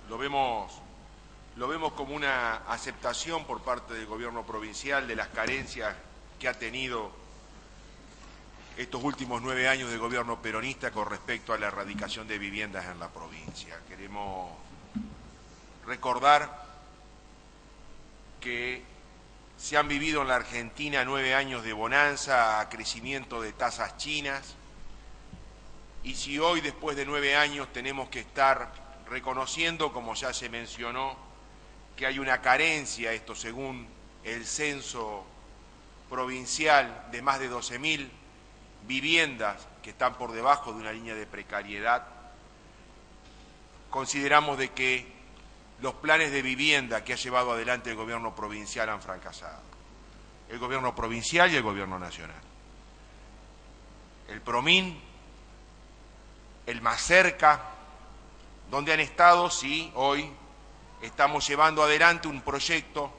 lo vemos como una aceptación por parte del gobierno provincial de las carencias que ha tenido estos últimos 9 años de gobierno peronista con respecto a la erradicación de viviendas en la provincia. Queremos recordar que se han vivido en la Argentina 9 años de bonanza, crecimiento de tasas chinas, y si hoy, después de 9 años, tenemos que estar reconociendo, como ya se mencionó, que hay una carencia, esto según el censo provincial, de más de 12.000 viviendas que están por debajo de una línea de precariedad, consideramos de que los planes de vivienda que ha llevado adelante el gobierno provincial han fracasado. El gobierno provincial y el gobierno nacional. El PROMIN, el Más Cerca, donde han estado, sí, hoy estamos llevando adelante un proyecto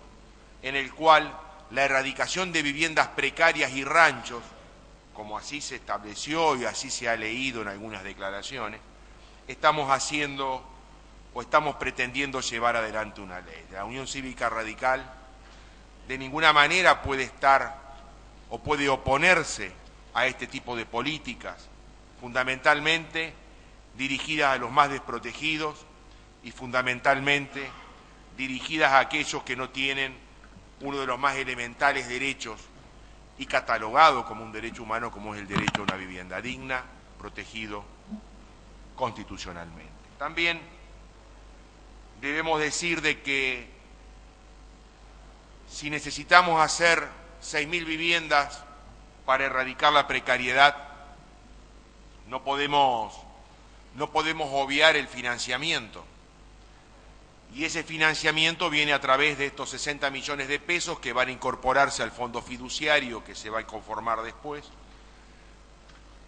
en el cual la erradicación de viviendas precarias y ranchos como así se estableció y así se ha leído en algunas declaraciones, estamos haciendo o estamos pretendiendo llevar adelante una ley. La Unión Cívica Radical de ninguna manera puede estar o puede oponerse a este tipo de políticas, fundamentalmente dirigidas a los más desprotegidos y fundamentalmente dirigidas a aquellos que no tienen uno de los más elementales derechos y catalogado como un derecho humano, como es el derecho a una vivienda digna, protegido constitucionalmente. También debemos decir de que si necesitamos hacer 6.000 viviendas para erradicar la precariedad, no podemos obviar el financiamiento. Y ese financiamiento viene a través de estos 60 millones de pesos que van a incorporarse al fondo fiduciario que se va a conformar después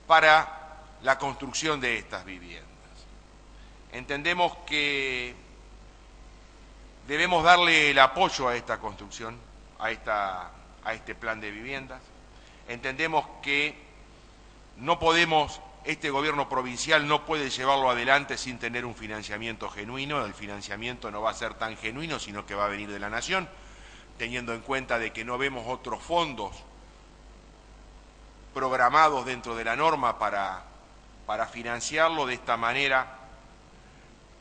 para la construcción de estas viviendas. Entendemos que debemos darle el apoyo a esta construcción, a este plan de viviendas. Entendemos que no podemos, este gobierno provincial no puede llevarlo adelante sin tener un financiamiento genuino. El financiamiento no va a ser tan genuino, sino que va a venir de la Nación, teniendo en cuenta de que no vemos otros fondos programados dentro de la norma para financiarlo. De esta manera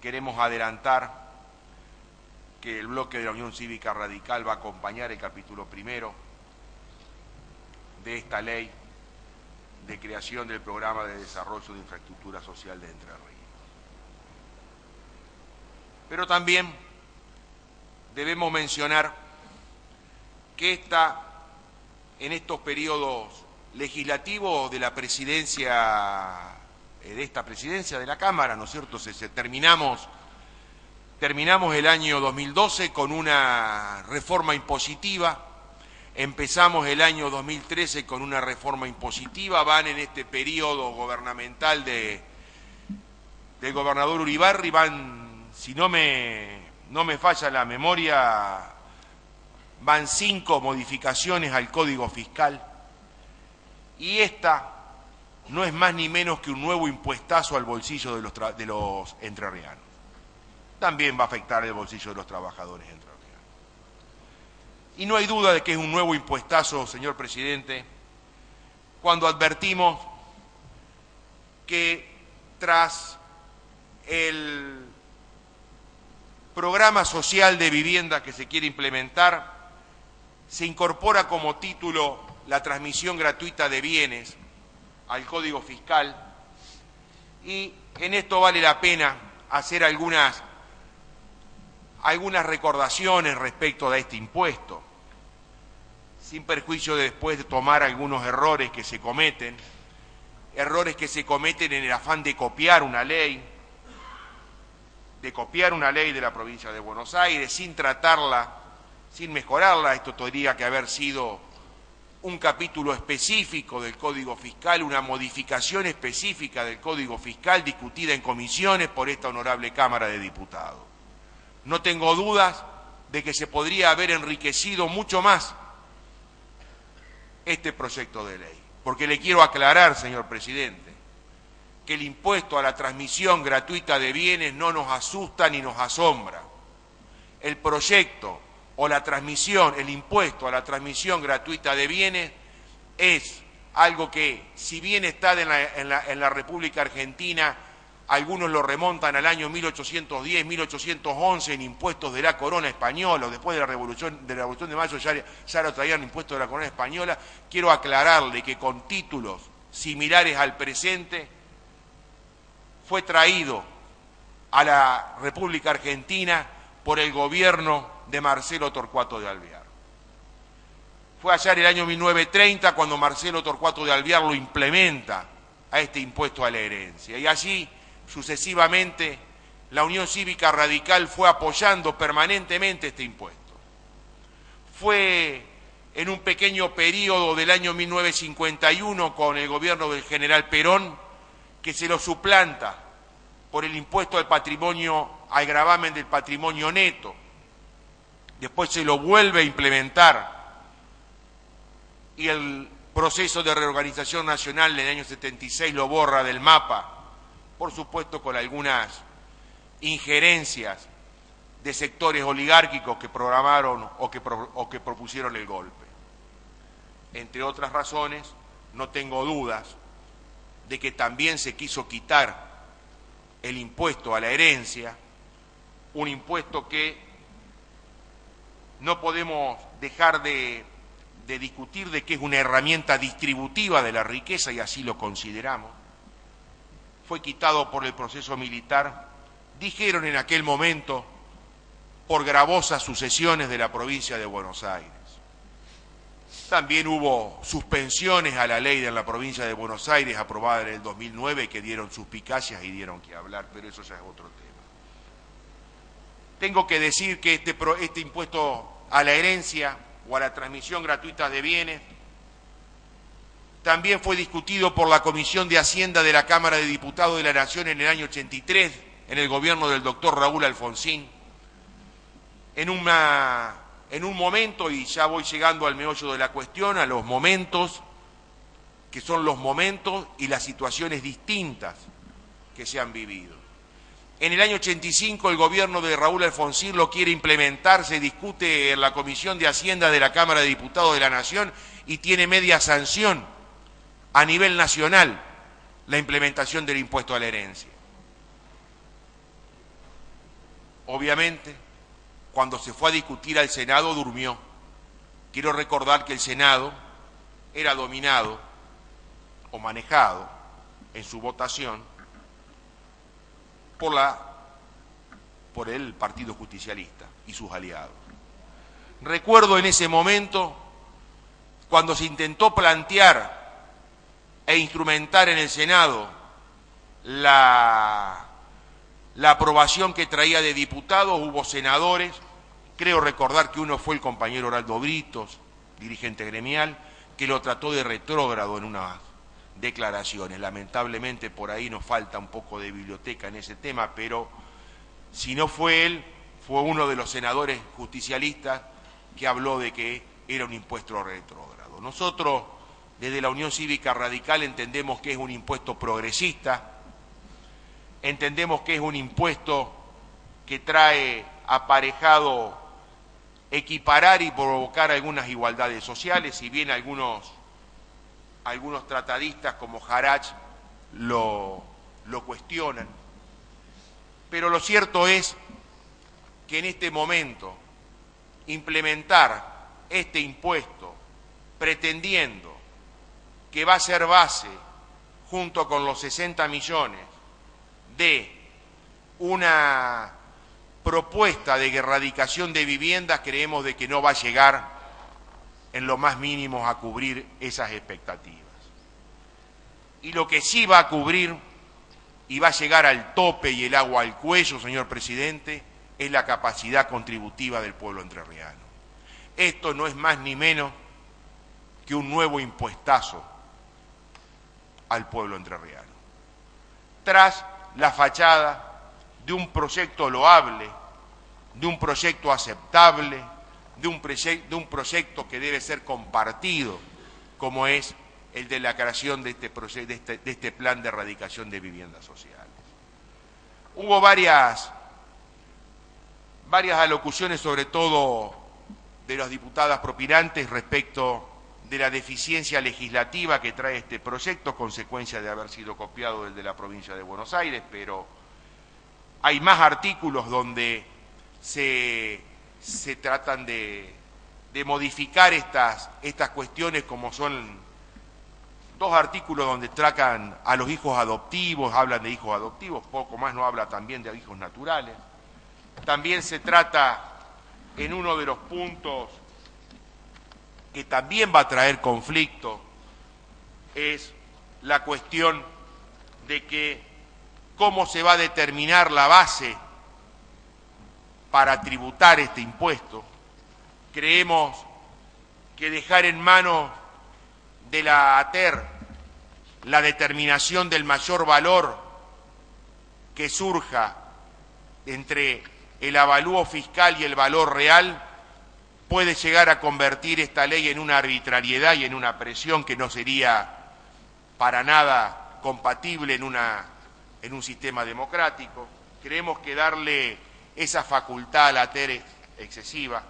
queremos adelantar que el bloque de la Unión Cívica Radical va a acompañar el capítulo primero de esta ley de creación del Programa de Desarrollo de Infraestructura Social de Entre Ríos. Pero también debemos mencionar que en estos periodos legislativos de la presidencia, de esta presidencia de la Cámara, ¿no es cierto?, terminamos el año 2012 con una reforma impositiva. Empezamos el año 2013 con una reforma impositiva, van en este periodo gubernamental del gobernador Uribarri, si no me falla la memoria, van 5 modificaciones al Código Fiscal, y esta no es más ni menos que un nuevo impuestazo al bolsillo de los entrerrianos. También va a afectar el bolsillo de los trabajadores entrerrianos. Y no hay duda de que es un nuevo impuestazo, señor presidente, cuando advertimos que tras el programa social de vivienda que se quiere implementar, se incorpora como título la transmisión gratuita de bienes al Código Fiscal, y en esto vale la pena hacer algunas recordaciones respecto de este impuesto, sin perjuicio de después de tomar algunos errores que se cometen en el afán de copiar una ley de la provincia de Buenos Aires, sin tratarla, sin mejorarla. Esto tendría que haber sido un capítulo específico del Código Fiscal, una modificación específica del Código Fiscal discutida en comisiones por esta honorable Cámara de Diputados. No tengo dudas de que se podría haber enriquecido mucho más este proyecto de ley, porque le quiero aclarar, señor presidente, que el impuesto a la transmisión gratuita de bienes no nos asusta ni nos asombra. El proyecto o la transmisión, el impuesto a la transmisión gratuita de bienes es algo que, si bien está en la República Argentina, algunos lo remontan al año 1810, 1811 en impuestos de la corona española, o después de la Revolución de Mayo ya lo traían impuestos de la corona española. Quiero aclararle que con títulos similares al presente fue traído a la República Argentina por el gobierno de Marcelo Torcuato de Alvear. Fue allá en el año 1930 cuando Marcelo Torcuato de Alvear lo implementa a este impuesto a la herencia, y allí sucesivamente la Unión Cívica Radical fue apoyando permanentemente este impuesto. Fue en un pequeño periodo del año 1951 con el gobierno del general Perón que se lo suplanta por el impuesto al patrimonio, al gravamen del patrimonio neto. Después se lo vuelve a implementar y el proceso de reorganización nacional del año 76 lo borra del mapa, por supuesto con algunas injerencias de sectores oligárquicos que programaron o que propusieron el golpe. Entre otras razones, no tengo dudas de que también se quiso quitar el impuesto a la herencia, un impuesto que no podemos dejar de discutir de que es una herramienta distributiva de la riqueza, y así lo consideramos. Fue quitado por el proceso militar, dijeron en aquel momento, por gravosas sucesiones de la provincia de Buenos Aires. También hubo suspensiones a la ley de la provincia de Buenos Aires aprobada en el 2009 que dieron suspicacias y dieron que hablar, pero eso ya es otro tema. Tengo que decir que este impuesto a la herencia o a la transmisión gratuita de bienes también fue discutido por la Comisión de Hacienda de la Cámara de Diputados de la Nación en el año 83, en el gobierno del doctor Raúl Alfonsín, en un momento, y ya voy llegando al meollo de la cuestión, a los momentos, que son los momentos y las situaciones distintas que se han vivido. En el año 85 el gobierno de Raúl Alfonsín lo quiere implementar, se discute en la Comisión de Hacienda de la Cámara de Diputados de la Nación y tiene media sanción a nivel nacional la implementación del impuesto a la herencia. Obviamente, cuando se fue a discutir al Senado durmió. Quiero recordar que el Senado era dominado o manejado en su votación por el Partido Justicialista y sus aliados. Recuerdo en ese momento cuando se intentó plantear e instrumentar en el Senado la aprobación que traía de diputados, hubo senadores, creo recordar que uno fue el compañero Oraldo Britos, dirigente gremial, que lo trató de retrógrado en unas declaraciones. Lamentablemente por ahí nos falta un poco de biblioteca en ese tema, pero si no fue él, fue uno de los senadores justicialistas que habló de que era un impuesto retrógrado. Nosotros, desde la Unión Cívica Radical, entendemos que es un impuesto progresista, entendemos que es un impuesto que trae aparejado equiparar y provocar algunas igualdades sociales, si bien algunos tratadistas como Harach lo cuestionan. Pero lo cierto es que en este momento implementar este impuesto pretendiendo que va a ser base, junto con los 60 millones, de una propuesta de erradicación de viviendas, creemos de que no va a llegar en lo más mínimo a cubrir esas expectativas. Y lo que sí va a cubrir y va a llegar al tope y el agua al cuello, señor presidente, es la capacidad contributiva del pueblo entrerriano. Esto no es más ni menos que un nuevo impuestazo al pueblo entrerriano. Tras la fachada de un proyecto loable, de un proyecto aceptable, de un proyecto que debe ser compartido, como es el de la creación de este plan de erradicación de viviendas sociales. Hubo varias alocuciones, sobre todo de las diputadas propinantes, respecto de la deficiencia legislativa que trae este proyecto, consecuencia de haber sido copiado del de la provincia de Buenos Aires, pero hay más artículos donde se tratan de modificar estas cuestiones, como son dos artículos donde tratan a los hijos adoptivos, hablan de hijos adoptivos, poco más no habla también de hijos naturales. También se trata en uno de los puntos que también va a traer conflicto, es la cuestión de que cómo se va a determinar la base para tributar este impuesto. Creemos que dejar en manos de la ATER la determinación del mayor valor que surja entre el avalúo fiscal y el valor real puede llegar a convertir esta ley en una arbitrariedad y en una presión que no sería para nada compatible en un sistema democrático. Creemos que darle esa facultad a la ATER es excesiva.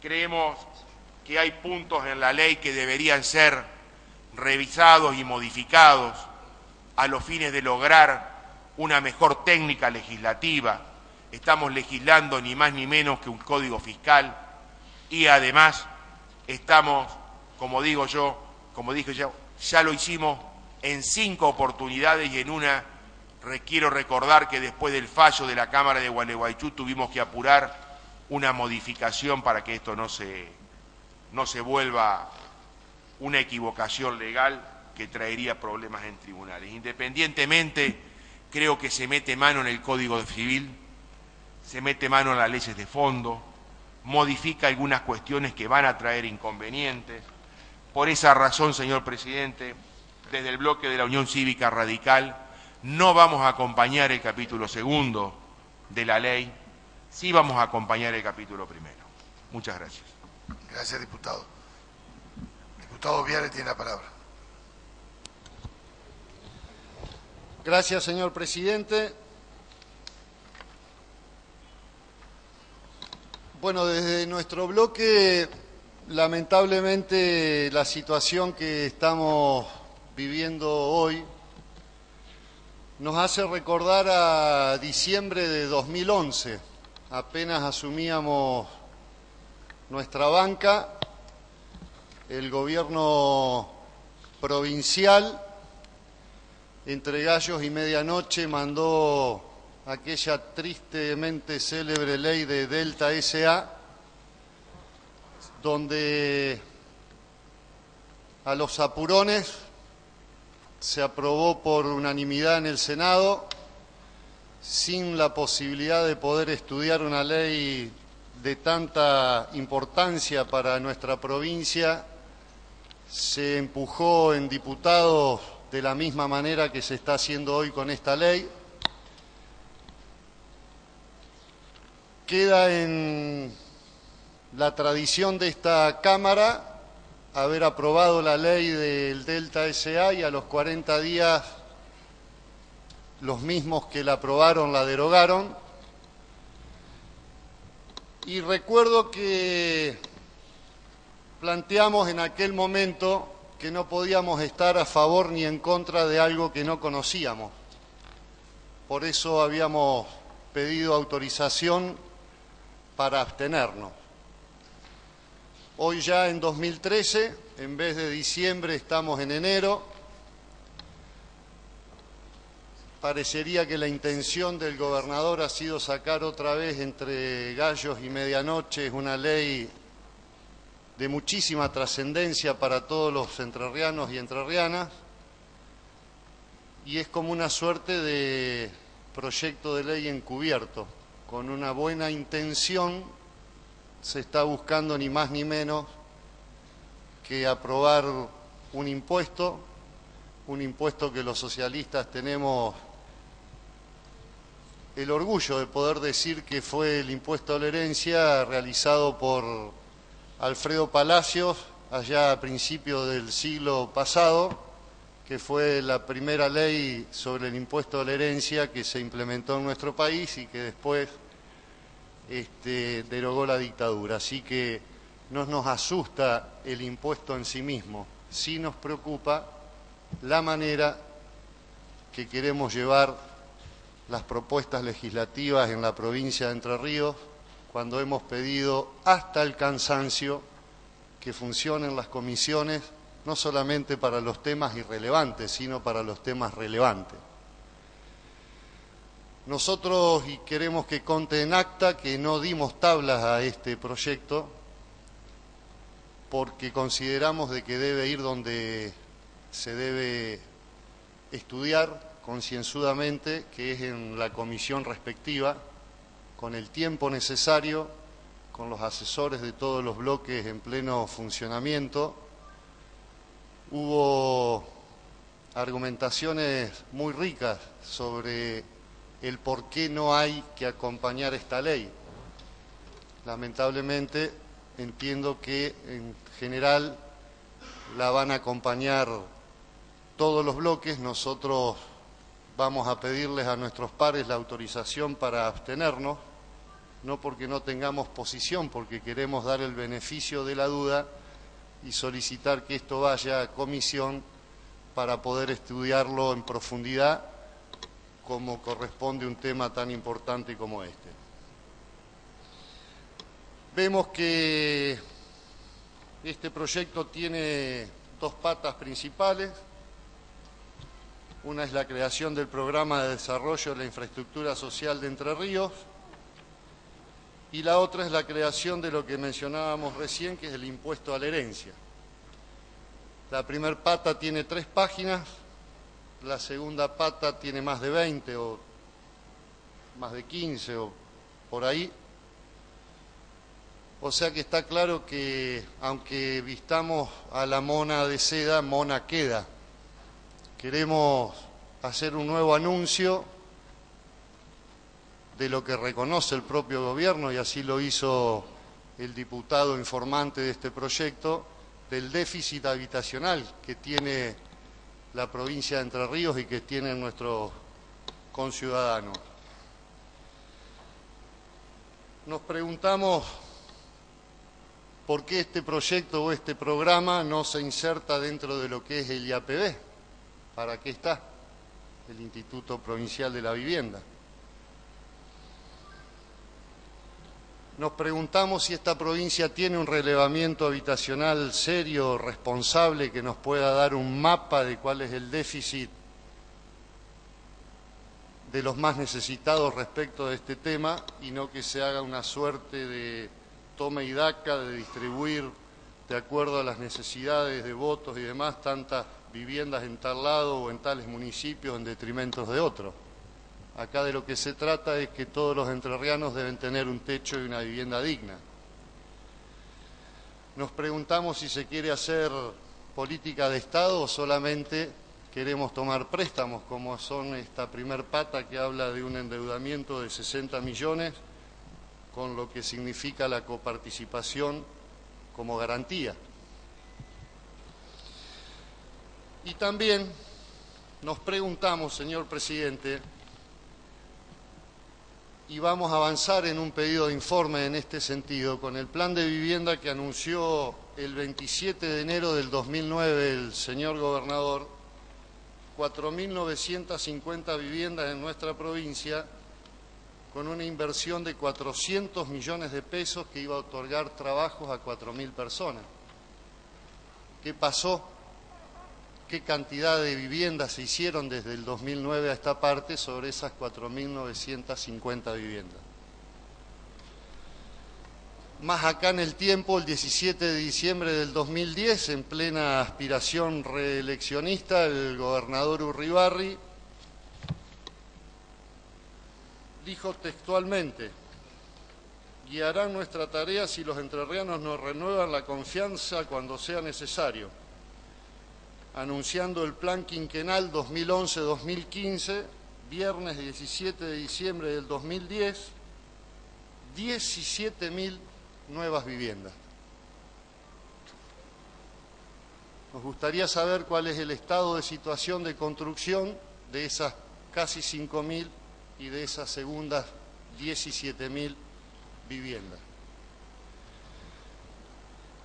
Creemos que hay puntos en la ley que deberían ser revisados y modificados a los fines de lograr una mejor técnica legislativa. Estamos legislando ni más ni menos que un código fiscal y además estamos, como dije yo, ya lo hicimos en 5 oportunidades y en una, quiero recordar que después del fallo de la Cámara de Gualeguaychú tuvimos que apurar una modificación para que esto no se vuelva una equivocación legal que traería problemas en tribunales. Independientemente, creo que se mete mano en el Código Civil, se mete mano en las leyes de fondo, modifica algunas cuestiones que van a traer inconvenientes. Por esa razón, señor presidente, desde el bloque de la Unión Cívica Radical no vamos a acompañar el capítulo 2 de la ley, sí vamos a acompañar el capítulo 1. Muchas gracias. Gracias, diputado. Diputado Viale tiene la palabra. Gracias, señor presidente. Bueno, desde nuestro bloque, lamentablemente, la situación que estamos viviendo hoy nos hace recordar a diciembre de 2011. Apenas asumíamos nuestra banca, el gobierno provincial, entre gallos y medianoche, mandó aquella tristemente célebre ley de Delta S.A., donde a los apurones se aprobó por unanimidad en el Senado, sin la posibilidad de poder estudiar una ley de tanta importancia para nuestra provincia. Se empujó en diputados de la misma manera que se está haciendo hoy con esta ley. Queda en la tradición de esta Cámara haber aprobado la ley del Delta S.A. y a los 40 días los mismos que la aprobaron la derogaron. Y recuerdo que planteamos en aquel momento que no podíamos estar a favor ni en contra de algo que no conocíamos. Por eso habíamos pedido autorización para abstenernos. Hoy ya en 2013, en vez de diciembre, estamos en enero. Parecería que la intención del gobernador ha sido sacar otra vez entre gallos y medianoche una ley de muchísima trascendencia para todos los entrerrianos y entrerrianas, y es como una suerte de proyecto de ley encubierto. Con una buena intención se está buscando ni más ni menos que aprobar un impuesto que los socialistas tenemos el orgullo de poder decir que fue el impuesto a la herencia realizado por Alfredo Palacios allá a principios del siglo pasado, que fue la primera ley sobre el impuesto a la herencia que se implementó en nuestro país y que después derogó la dictadura. Así que no nos asusta el impuesto en sí mismo, sí nos preocupa la manera que queremos llevar las propuestas legislativas en la provincia de Entre Ríos, cuando hemos pedido hasta el cansancio que funcionen las comisiones, no solamente para los temas irrelevantes, sino para los temas relevantes. Nosotros, y queremos que conste en acta, que no dimos tablas a este proyecto porque consideramos de que debe ir donde se debe estudiar concienzudamente, que es en la comisión respectiva, con el tiempo necesario, con los asesores de todos los bloques en pleno funcionamiento. Hubo argumentaciones muy ricas sobre el por qué no hay que acompañar esta ley. Lamentablemente, entiendo que en general la van a acompañar todos los bloques. Nosotros vamos a pedirles a nuestros pares la autorización para abstenernos, no porque no tengamos posición, porque queremos dar el beneficio de la duda y solicitar que esto vaya a comisión para poder estudiarlo en profundidad como corresponde un tema tan importante como este. Vemos que este proyecto tiene dos patas principales. Una es la creación del Programa de Desarrollo de la Infraestructura Social de Entre Ríos y la otra es la creación de lo que mencionábamos recién, que es el impuesto a la herencia. La primera pata tiene 3 páginas, la segunda pata tiene más de 20 o más de 15 o por ahí. O sea que está claro que, aunque vistamos a la mona de seda, mona queda. Queremos hacer un nuevo anuncio de lo que reconoce el propio gobierno, y así lo hizo el diputado informante de este proyecto, del déficit habitacional que tiene la provincia de Entre Ríos y que tienen nuestros conciudadanos. Nos preguntamos por qué este proyecto o este programa no se inserta dentro de lo que es el IAPB. ¿Para qué está el Instituto Provincial de la Vivienda? Nos preguntamos si esta provincia tiene un relevamiento habitacional serio, responsable, que nos pueda dar un mapa de cuál es el déficit de los más necesitados respecto de este tema, y no que se haga una suerte de toma y daca, de distribuir de acuerdo a las necesidades de votos y demás tantas viviendas en tal lado o en tales municipios en detrimento de otros. Acá de lo que se trata es que todos los entrerrianos deben tener un techo y una vivienda digna. Nos preguntamos si se quiere hacer política de Estado o solamente queremos tomar préstamos, como son esta primer pata que habla de un endeudamiento de 60 millones, con lo que significa la coparticipación como garantía. Y también nos preguntamos, señor presidente, y vamos a avanzar en un pedido de informe en este sentido, con el plan de vivienda que anunció el 27 de enero del 2009 el señor gobernador, 4.950 viviendas en nuestra provincia, con una inversión de 400 millones de pesos que iba a otorgar trabajos a 4.000 personas. ¿Qué pasó? ¿Qué cantidad de viviendas se hicieron desde el 2009 a esta parte sobre esas 4.950 viviendas? Más acá en el tiempo, el 17 de diciembre del 2010, en plena aspiración reeleccionista, el gobernador Urribarri dijo textualmente: guiarán nuestra tarea si los entrerrianos nos renuevan la confianza cuando sea necesario, anunciando el plan quinquenal 2011-2015, viernes 17 de diciembre del 2010, 17.000 nuevas viviendas. Nos gustaría saber cuál es el estado de situación de construcción de esas casi 5.000 y de esas segundas 17.000 viviendas.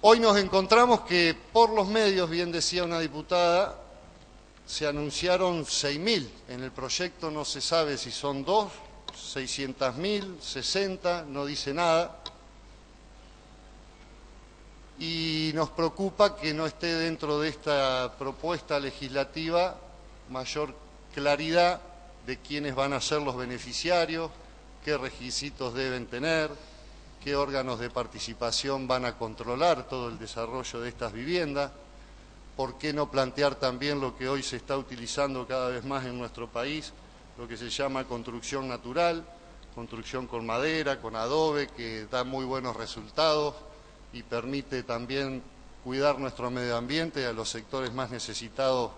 Hoy nos encontramos que por los medios, bien decía una diputada, se anunciaron 6.000. En el proyecto no se sabe si son 2, 600.000, 60, no dice nada. Y nos preocupa que no esté dentro de esta propuesta legislativa mayor claridad de quiénes van a ser los beneficiarios, qué requisitos deben tener, qué órganos de participación van a controlar todo el desarrollo de estas viviendas, por qué no plantear también lo que hoy se está utilizando cada vez más en nuestro país, lo que se llama construcción natural, construcción con madera, con adobe, que da muy buenos resultados y permite también cuidar nuestro medio ambiente y a los sectores más necesitados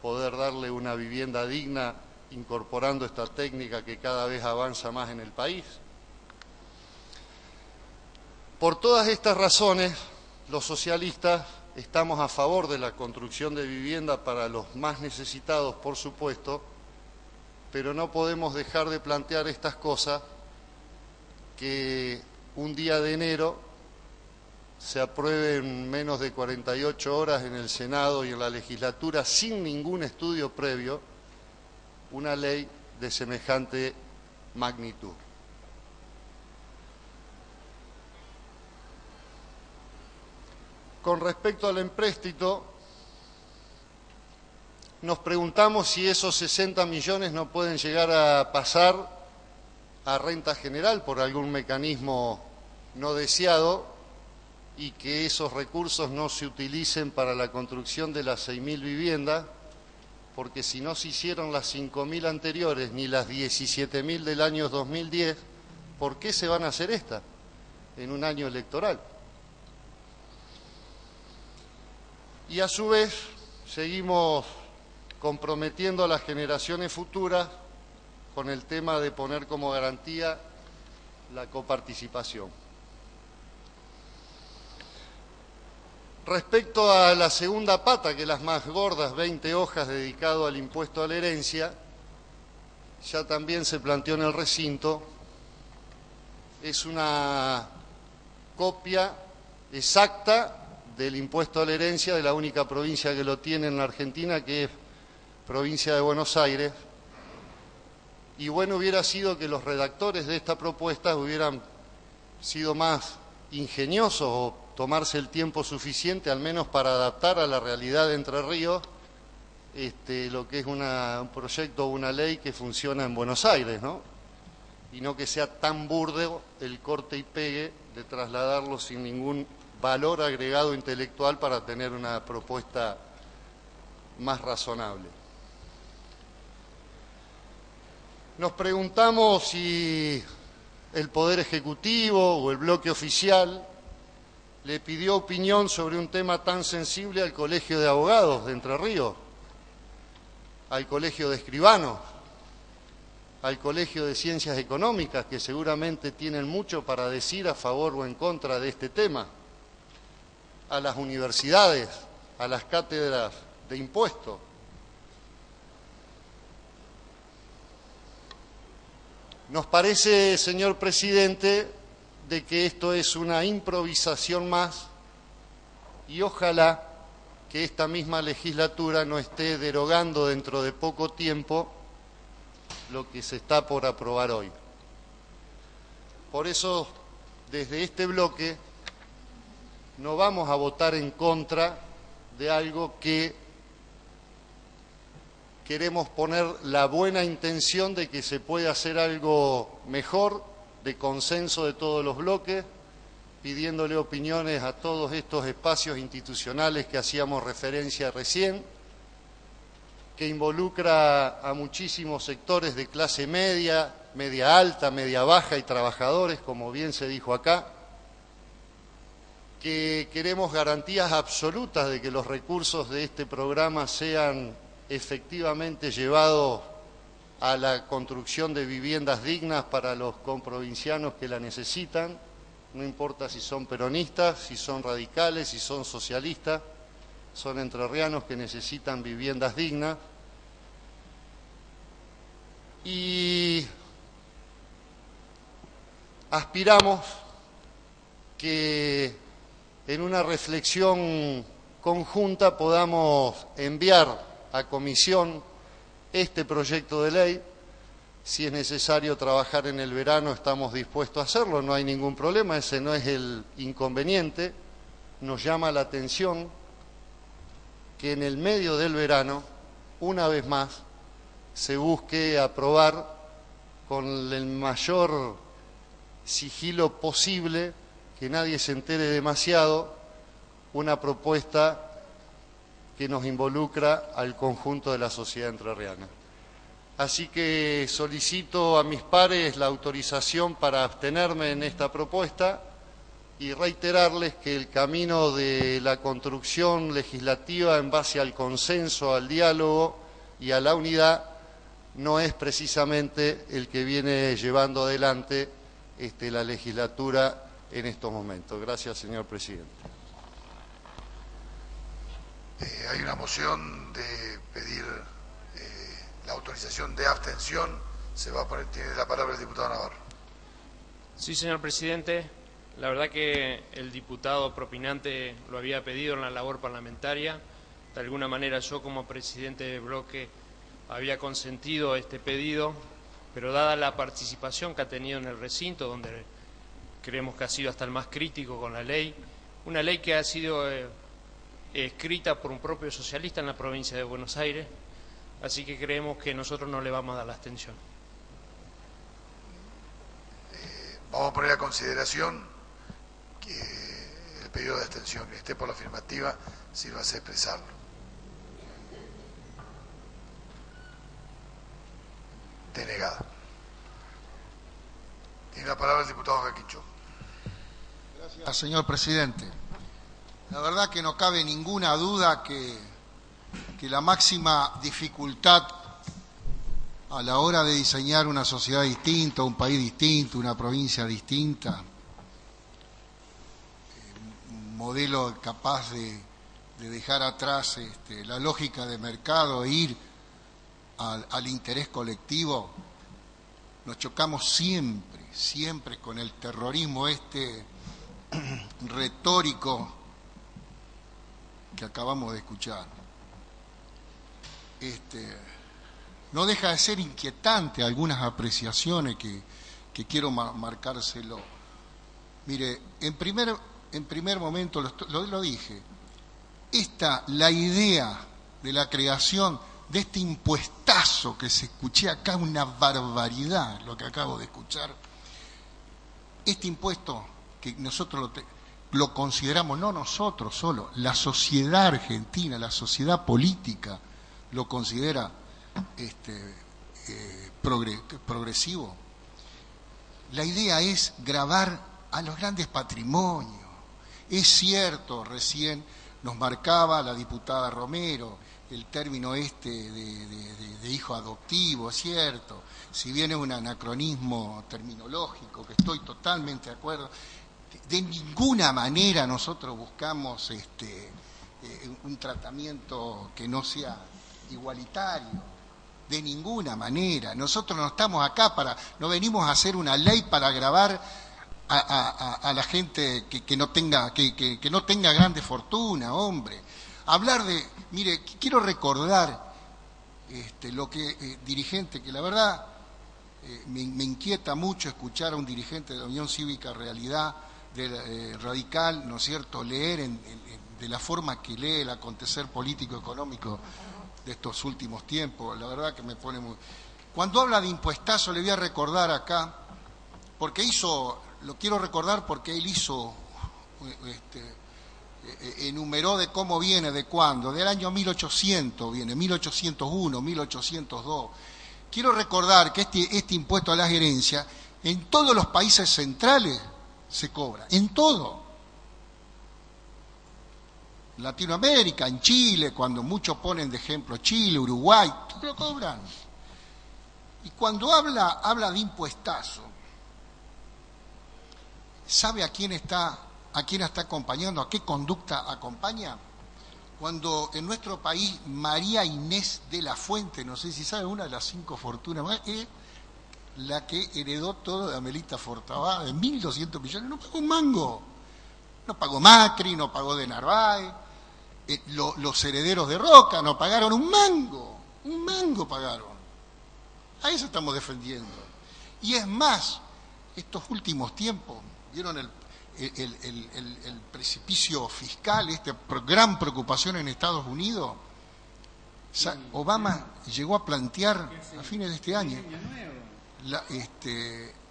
poder darle una vivienda digna incorporando esta técnica que cada vez avanza más en el país. Por todas estas razones, los socialistas estamos a favor de la construcción de vivienda para los más necesitados, por supuesto, pero no podemos dejar de plantear estas cosas, que un día de enero se apruebe en menos de 48 horas en el Senado y en la legislatura, sin ningún estudio previo, una ley de semejante magnitud. Con respecto al empréstito, nos preguntamos si esos 60 millones no pueden llegar a pasar a renta general por algún mecanismo no deseado y que esos recursos no se utilicen para la construcción de las 6.000 viviendas, porque si no se hicieron las 5.000 anteriores ni las 17.000 del año 2010, ¿por qué se van a hacer estas en un año electoral? Y a su vez seguimos comprometiendo a las generaciones futuras con el tema de poner como garantía la coparticipación. Respecto a la segunda pata, que es las más gordas, 20 hojas dedicado al impuesto a la herencia, ya también se planteó en el recinto, es una copia exacta del impuesto a la herencia de la única provincia que lo tiene en la Argentina, que es provincia de Buenos Aires. Y bueno hubiera sido que los redactores de esta propuesta hubieran sido más ingeniosos o tomarse el tiempo suficiente, al menos para adaptar a la realidad de Entre Ríos, lo que es un proyecto o una ley que funciona en Buenos Aires, ¿no? Y no que sea tan burdo el corte y pegue de trasladarlo sin ningún valor agregado intelectual para tener una propuesta más razonable. Nos preguntamos si el Poder Ejecutivo o el bloque oficial le pidió opinión sobre un tema tan sensible al Colegio de Abogados de Entre Ríos, al Colegio de Escribanos, al Colegio de Ciencias Económicas, que seguramente tienen mucho para decir a favor o en contra de este tema, a las universidades, a las cátedras de impuestos. Nos parece, señor presidente, de que esto es una improvisación más y ojalá que esta misma legislatura no esté derogando dentro de poco tiempo lo que se está por aprobar hoy. Por eso, desde este bloque, no vamos a votar en contra de algo que queremos poner la buena intención de que se puede hacer algo mejor, de consenso de todos los bloques, pidiéndole opiniones a todos estos espacios institucionales que hacíamos referencia recién, que involucra a muchísimos sectores de clase media, media alta, media baja y trabajadores, como bien se dijo acá, que queremos garantías absolutas de que los recursos de este programa sean efectivamente llevados a la construcción de viviendas dignas para los comprovincianos que la necesitan, no importa si son peronistas, si son radicales, si son socialistas, son entrerrianos que necesitan viviendas dignas. Y aspiramos que en una reflexión conjunta podamos enviar a comisión este proyecto de ley. Si es necesario trabajar en el verano, estamos dispuestos a hacerlo, no hay ningún problema, ese no es el inconveniente. Nos llama la atención que en el medio del verano, una vez más, se busque aprobar con el mayor sigilo posible, que nadie se entere demasiado, una propuesta que nos involucra al conjunto de la sociedad entrerriana. Así que solicito a mis pares la autorización para abstenerme en esta propuesta y reiterarles que el camino de la construcción legislativa en base al consenso, al diálogo y a la unidad no es precisamente el que viene llevando adelante la legislatura en estos momentos. Gracias, señor presidente. Hay una moción de pedir la autorización de abstención. Tiene la palabra el diputado Navarro. Sí, señor presidente. La verdad que el diputado propinante lo había pedido en la labor parlamentaria. De alguna manera yo, como presidente de bloque, había consentido este pedido, pero dada la participación que ha tenido en el recinto, donde creemos que ha sido hasta el más crítico con la ley, una ley que ha sido escrita por un propio socialista en la provincia de Buenos Aires, así que creemos que nosotros no le vamos a dar la abstención. Vamos a poner a consideración que el pedido de abstención que esté por la afirmativa sirva a expresarlo. Denegada. Tiene la palabra el diputado Jaquinchó. Gracias, señor presidente. La verdad que no cabe ninguna duda que la máxima dificultad a la hora de diseñar una sociedad distinta, un país distinto, una provincia distinta, un modelo capaz de dejar atrás la lógica de mercado e ir al interés colectivo, nos chocamos siempre con el terrorismo retórico que acabamos de escuchar. No deja de ser inquietante algunas apreciaciones que quiero marcárselo. Mire, en primer momento lo dije, la idea de la creación de este impuestazo que se escuché acá, una barbaridad lo que acabo de escuchar, este impuesto que nosotros lo consideramos, no nosotros solo, la sociedad argentina, la sociedad política lo considera progresivo. La idea es gravar a los grandes patrimonios. Es cierto, recién nos marcaba la diputada Romero el término de hijo adoptivo, es cierto, si bien es un anacronismo terminológico, que estoy totalmente de acuerdo, de ninguna manera nosotros buscamos un tratamiento que no sea igualitario, de ninguna manera. Nosotros no estamos acá no venimos a hacer una ley para gravar a la gente que no tenga grande fortuna, hombre. Hablar mire, quiero recordar lo que dirigente, que la verdad me inquieta mucho escuchar a un dirigente de la Unión Cívica Realidad Radical, ¿no es cierto?, leer de la forma que lee el acontecer político-económico de estos últimos tiempos. La verdad que me pone muy... Cuando habla de impuestazo, le voy a recordar acá, lo quiero recordar porque él hizo... enumeró de cómo viene, de cuándo, del año 1800 viene, 1801, 1802. Quiero recordar que este impuesto a las herencias en todos los países centrales se cobra, en todo. En Latinoamérica, en Chile, cuando muchos ponen de ejemplo Chile, Uruguay, todo lo cobran. Y cuando habla de impuestazo, ¿sabe a quién está acompañando? ¿A qué conducta acompaña? Cuando en nuestro país María Inés de la Fuente, no sé si sabe, una de las 5 fortunas, es la que heredó todo de Amelita Fortabá, de 1.200 millones, no pagó un mango. No pagó Macri, no pagó de Narváez, los herederos de Roca no pagaron un mango pagaron. A eso estamos defendiendo. Y es más, estos últimos tiempos, ¿vieron el precipicio fiscal, gran preocupación en Estados Unidos? Obama llegó a plantear a fines de este año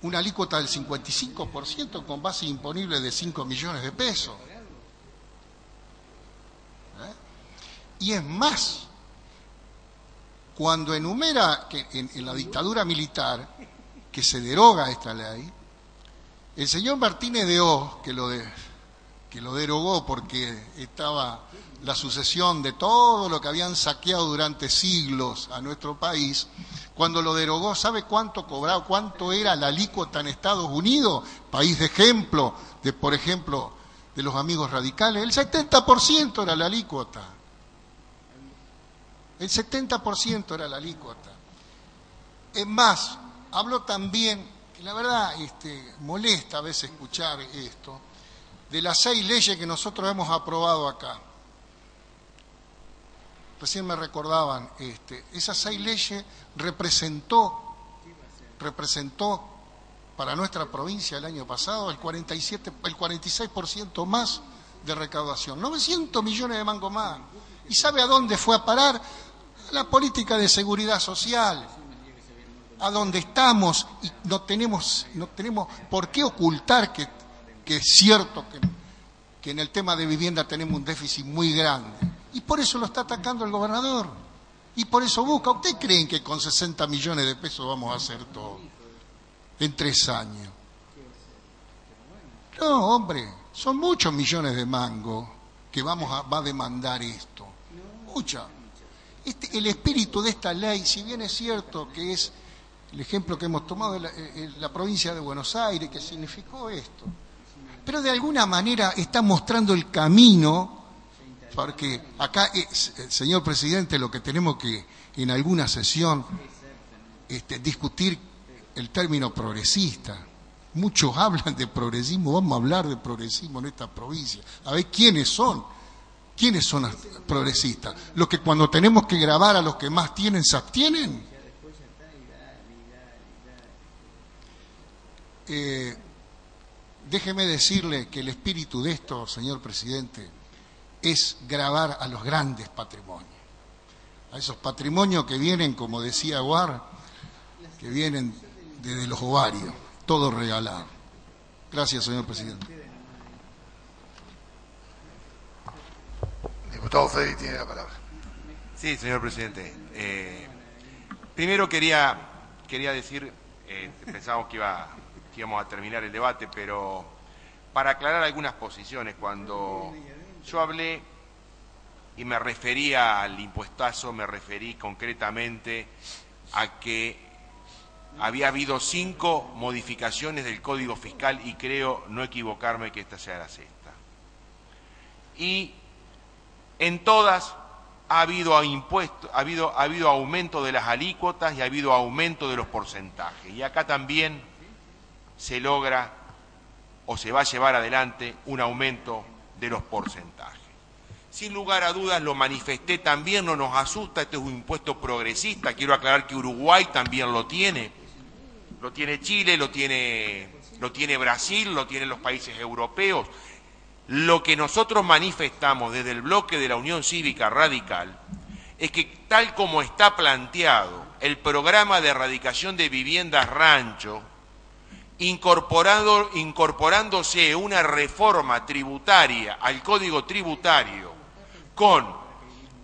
una alícuota del 55% con base imponible de 5 millones de pesos. Y es más, cuando enumera que en la dictadura militar que se deroga esta ley, el señor Martínez de Oz, que lo derogó porque estaba la sucesión de todo lo que habían saqueado durante siglos a nuestro país, Cuando lo derogó, ¿sabe cuánto cobraba, cuánto era la alícuota en Estados Unidos? País de ejemplo, por ejemplo, de los amigos radicales. El 70% era la alícuota. El 70% era la alícuota. Es más, habló también, que la verdad molesta a veces escuchar esto, de las 6 leyes que nosotros hemos aprobado acá. Recién me recordaban, esas 6 leyes representó para nuestra provincia el año pasado el 46% más de recaudación, 900 millones de mangos más. ¿Y sabe a dónde fue a parar? A la política de seguridad social, a donde estamos, y no tenemos por qué ocultar que es cierto que en el tema de vivienda tenemos un déficit muy grande. Y por eso lo está atacando el gobernador. Y por eso busca. ¿Ustedes creen que con 60 millones de pesos vamos a hacer todo en 3 años? No, hombre, son muchos millones de mangos que va a demandar esto. Mucha. El espíritu de esta ley, si bien es cierto que es el ejemplo que hemos tomado de la provincia de Buenos Aires, que significó esto, pero de alguna manera está mostrando el camino. Porque acá, señor presidente, lo que tenemos que en alguna sesión discutir el término progresista. Muchos hablan de progresismo, vamos a hablar de progresismo en esta provincia. A ver quiénes son los progresistas. Los que cuando tenemos que grabar a los que más tienen se abstienen. Déjeme decirle que el espíritu de esto, señor presidente, es grabar a los grandes patrimonios, a esos patrimonios que vienen, como decía Guar, que vienen desde los ovarios, todo regalado. Gracias, señor presidente. Diputado Federi tiene la palabra. Sí, señor presidente. Primero quería decir, pensábamos que íbamos a terminar el debate, pero para aclarar algunas posiciones, cuando yo hablé y me refería al impuestazo, me referí concretamente a que había habido 5 modificaciones del Código Fiscal y creo no equivocarme que esta sea la 6ª. Y en todas ha habido aumento de las alícuotas y ha habido aumento de los porcentajes. Y acá también se logra o se va a llevar adelante un aumento de los porcentajes. Sin lugar a dudas, lo manifesté también, no nos asusta, este es un impuesto progresista. Quiero aclarar que Uruguay también lo tiene Chile, lo tiene Brasil, lo tienen los países europeos. Lo que nosotros manifestamos desde el bloque de la Unión Cívica Radical es que tal como está planteado el programa de erradicación de viviendas rancho, incorporándose una reforma tributaria al Código Tributario con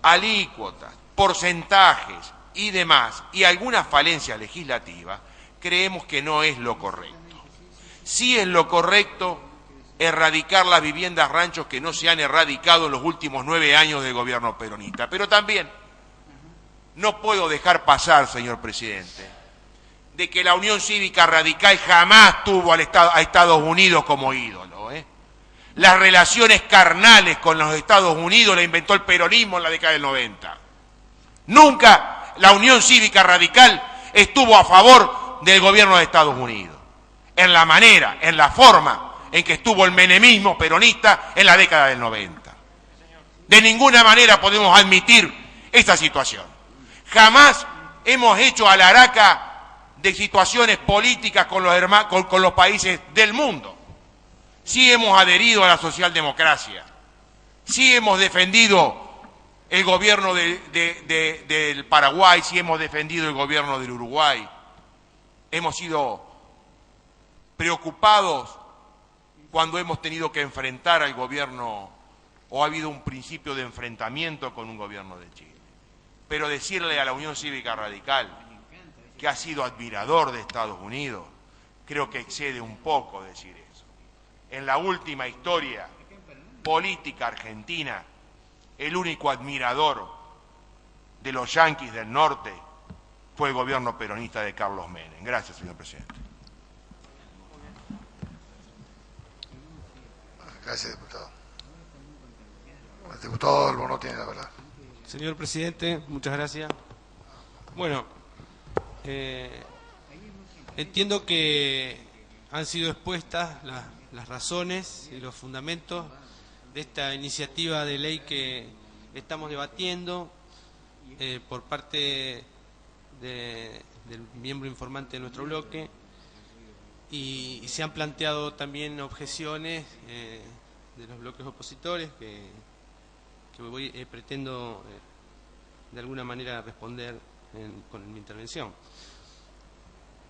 alícuotas, porcentajes y demás, y algunas falencias legislativas, creemos que no es lo correcto. Sí es lo correcto erradicar las viviendas ranchos que no se han erradicado en los últimos 9 años del gobierno peronista, pero también no puedo dejar pasar, señor presidente, de que la Unión Cívica Radical jamás tuvo a Estados Unidos como ídolo. Las relaciones carnales con los Estados Unidos la inventó el peronismo en la década del 90. Nunca la Unión Cívica Radical estuvo a favor del gobierno de Estados Unidos, en la manera, en la forma en que estuvo el menemismo peronista en la década del 90. De ninguna manera podemos admitir esta situación. Jamás hemos hecho alaraca de situaciones políticas con los países del mundo. Sí hemos adherido a la socialdemocracia, sí hemos defendido el gobierno del Paraguay, sí hemos defendido el gobierno del Uruguay, hemos sido preocupados cuando hemos tenido que enfrentar al gobierno o ha habido un principio de enfrentamiento con un gobierno de Chile. Pero decirle a la Unión Cívica Radical que ha sido admirador de Estados Unidos, creo que excede un poco decir eso. En la última historia política argentina, el único admirador de los yanquis del norte fue el gobierno peronista de Carlos Menem. Gracias, señor presidente. Gracias, diputado. El diputado Albornoz tiene la palabra. Señor presidente, muchas gracias. Bueno, entiendo que han sido expuestas las razones y los fundamentos de esta iniciativa de ley que estamos debatiendo por parte del miembro informante de nuestro bloque, y se han planteado también objeciones de los bloques opositores que pretendo de alguna manera responder con mi intervención.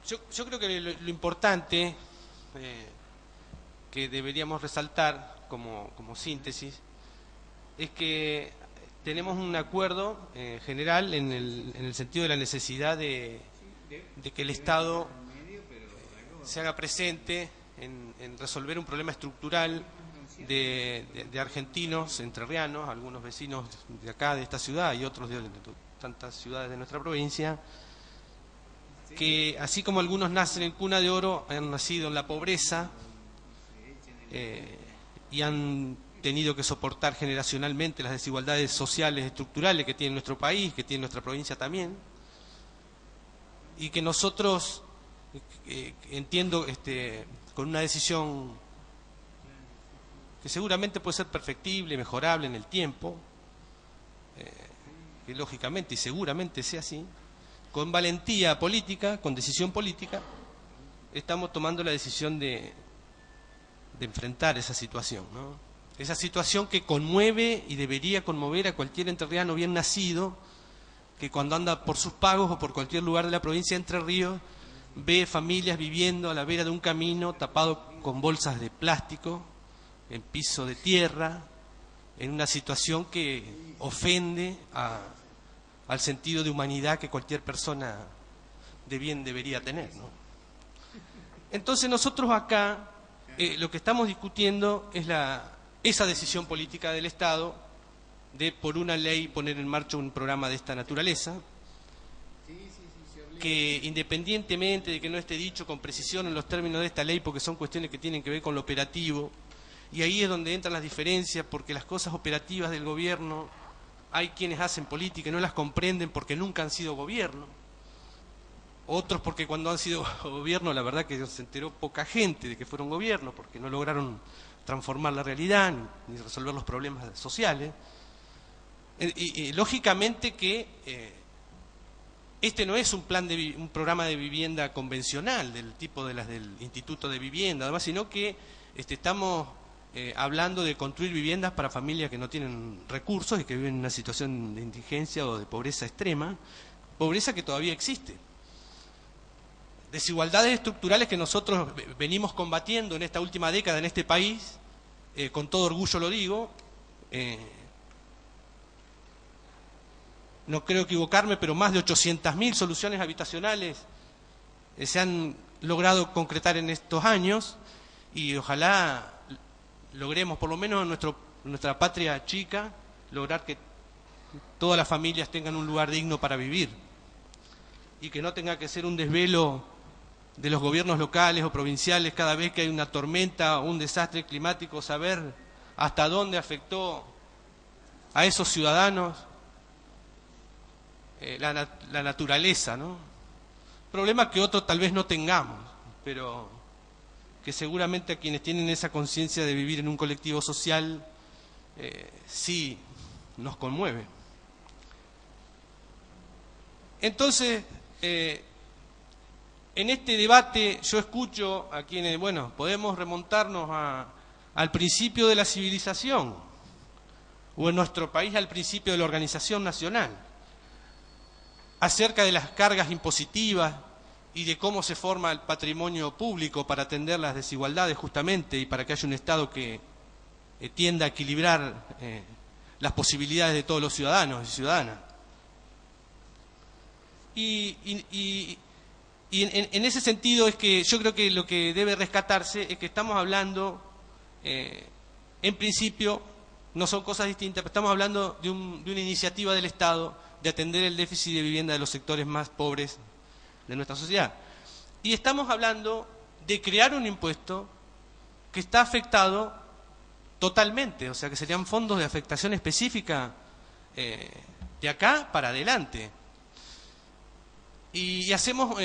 Yo creo que lo importante que deberíamos resaltar como síntesis es que tenemos un acuerdo general en el sentido de la necesidad de que el Estado se haga presente en resolver un problema estructural de argentinos entrerrianos, algunos vecinos de acá, de esta ciudad, y otros de tantas ciudades de nuestra provincia, que así como algunos nacen en cuna de oro, han nacido en la pobreza y han tenido que soportar generacionalmente las desigualdades sociales estructurales que tiene nuestro país, que tiene nuestra provincia también, y que nosotros, entiendo, con una decisión que seguramente puede ser perfectible, mejorable en el tiempo, que lógicamente y seguramente sea así, con valentía política, con decisión política, estamos tomando la decisión de enfrentar esa situación, ¿no? Esa situación que conmueve y debería conmover a cualquier entrerriano bien nacido, que cuando anda por sus pagos o por cualquier lugar de la provincia de Entre Ríos, ve familias viviendo a la vera de un camino tapado con bolsas de plástico, en piso de tierra, en una situación que ofende al sentido de humanidad que cualquier persona de bien debería tener, ¿no? Entonces nosotros acá lo que estamos discutiendo es esa decisión política del Estado de por una ley poner en marcha un programa de esta naturaleza, que independientemente de que no esté dicho con precisión en los términos de esta ley, porque son cuestiones que tienen que ver con lo operativo, y ahí es donde entran las diferencias, porque las cosas operativas del gobierno, hay quienes hacen política y no las comprenden porque nunca han sido gobierno, otros porque cuando han sido gobierno la verdad que se enteró poca gente de que fueron gobierno, porque no lograron transformar la realidad ni resolver los problemas sociales. Y lógicamente que este no es un programa de vivienda convencional del tipo de las del Instituto de Vivienda, además, sino que estamos hablando de construir viviendas para familias que no tienen recursos y que viven en una situación de indigencia o de pobreza extrema, pobreza que todavía existe. Desigualdades estructurales que nosotros venimos combatiendo en esta última década en este país, con todo orgullo lo digo, no creo equivocarme, pero más de 800.000 soluciones habitacionales se han logrado concretar en estos años, y ojalá logremos, por lo menos en nuestra patria chica, lograr que todas las familias tengan un lugar digno para vivir y que no tenga que ser un desvelo de los gobiernos locales o provinciales cada vez que hay una tormenta o un desastre climático, saber hasta dónde afectó a esos ciudadanos la naturaleza, ¿no? Problema que otros tal vez no tengamos, pero que seguramente a quienes tienen esa conciencia de vivir en un colectivo social sí nos conmueve. Entonces, en este debate yo escucho a quienes, bueno, podemos remontarnos al principio de la civilización, o en nuestro país al principio de la organización nacional, acerca de las cargas impositivas y de cómo se forma el patrimonio público para atender las desigualdades justamente y para que haya un Estado que tienda a equilibrar las posibilidades de todos los ciudadanos y ciudadanas. Y en ese sentido es que yo creo que lo que debe rescatarse es que estamos hablando, en principio, no son cosas distintas, pero estamos hablando de una iniciativa del Estado de atender el déficit de vivienda de los sectores más pobres de nuestra sociedad. Y estamos hablando de crear un impuesto que está afectado totalmente, o sea que serían fondos de afectación específica de acá para adelante. Y hacemos,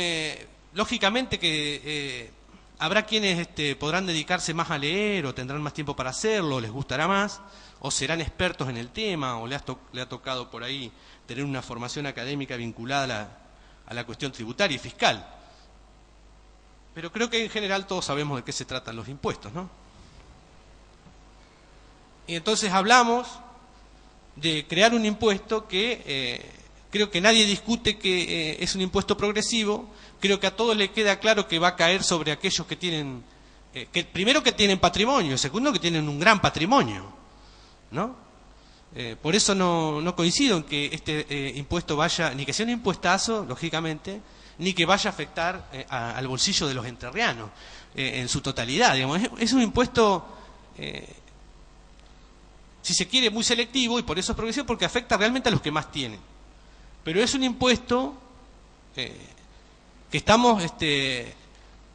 lógicamente que habrá quienes podrán dedicarse más a leer o tendrán más tiempo para hacerlo, o les gustará más, o serán expertos en el tema, o le ha tocado por ahí tener una formación académica vinculada a la cuestión tributaria y fiscal. Pero creo que en general todos sabemos de qué se tratan los impuestos, ¿no? Y entonces hablamos de crear un impuesto que creo que nadie discute que es un impuesto progresivo. Creo que a todos les queda claro que va a caer sobre aquellos que tienen, primero que tienen patrimonio, segundo que tienen un gran patrimonio, ¿no? Por eso no coincido en que este impuesto vaya, ni que sea un impuestazo, lógicamente, ni que vaya a afectar al bolsillo de los entrerrianos en su totalidad. Digamos. Es un impuesto, si se quiere, muy selectivo, y por eso es progresivo, porque afecta realmente a los que más tienen. Pero es un impuesto que estamos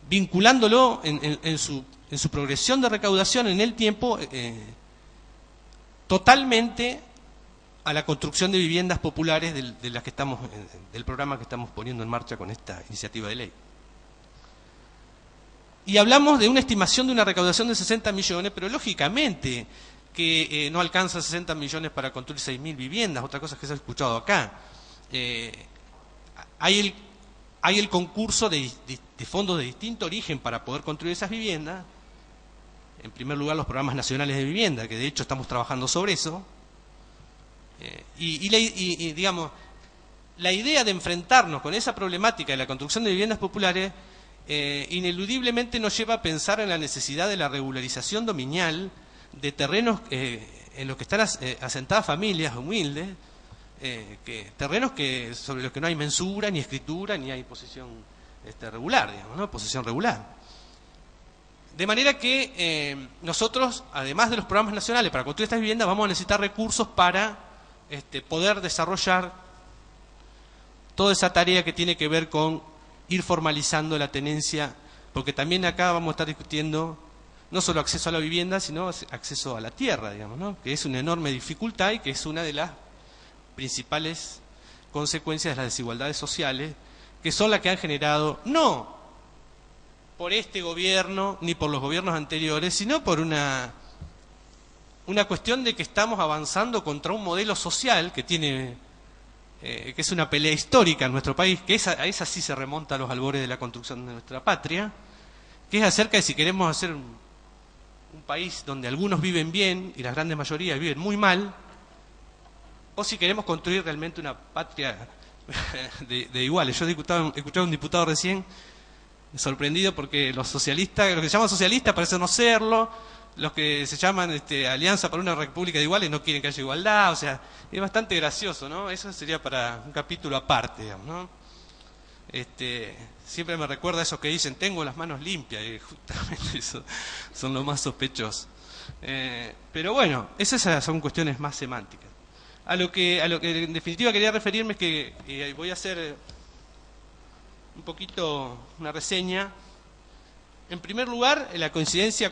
vinculándolo en su progresión de recaudación en el tiempo totalmente a la construcción de viviendas populares de las que estamos, del programa que estamos poniendo en marcha con esta iniciativa de ley. Y hablamos de una estimación de una recaudación de 60 millones, pero lógicamente que no alcanza 60 millones para construir 6.000 viviendas, otra cosa que se ha escuchado acá. Hay el concurso de fondos de distinto origen para poder construir esas viviendas. En primer lugar, los programas nacionales de vivienda, que de hecho estamos trabajando sobre eso. Digamos, la idea de enfrentarnos con esa problemática de la construcción de viviendas populares ineludiblemente nos lleva a pensar en la necesidad de la regularización dominial de terrenos en los que están asentadas familias humildes, terrenos sobre los que no hay mensura, ni escritura, ni hay posesión regular, digamos, ¿no? Posesión regular. De manera que nosotros, además de los programas nacionales para construir estas viviendas, vamos a necesitar recursos para poder desarrollar toda esa tarea que tiene que ver con ir formalizando la tenencia, porque también acá vamos a estar discutiendo no solo acceso a la vivienda, sino acceso a la tierra, digamos, ¿no? Que es una enorme dificultad y que es una de las principales consecuencias de las desigualdades sociales, que son las que han generado, no por este gobierno ni por los gobiernos anteriores, sino por una cuestión de que estamos avanzando contra un modelo social que tiene que es una pelea histórica en nuestro país, que a esa sí se remonta a los albores de la construcción de nuestra patria, que es acerca de si queremos hacer un país donde algunos viven bien y la gran mayoría viven muy mal, o si queremos construir realmente una patria de iguales. Yo he escuchado a un diputado recién sorprendido porque los socialistas, los que se llaman socialistas parecen no serlo, los que se llaman Alianza para una República de Iguales no quieren que haya igualdad, o sea, es bastante gracioso, ¿no? Eso sería para un capítulo aparte, digamos, ¿no? Siempre me recuerda a esos que dicen, tengo las manos limpias, y justamente eso son los más sospechosos. Pero bueno, esas son cuestiones más semánticas. A lo que en definitiva quería referirme es que voy a hacer un poquito una reseña. En primer lugar, la coincidencia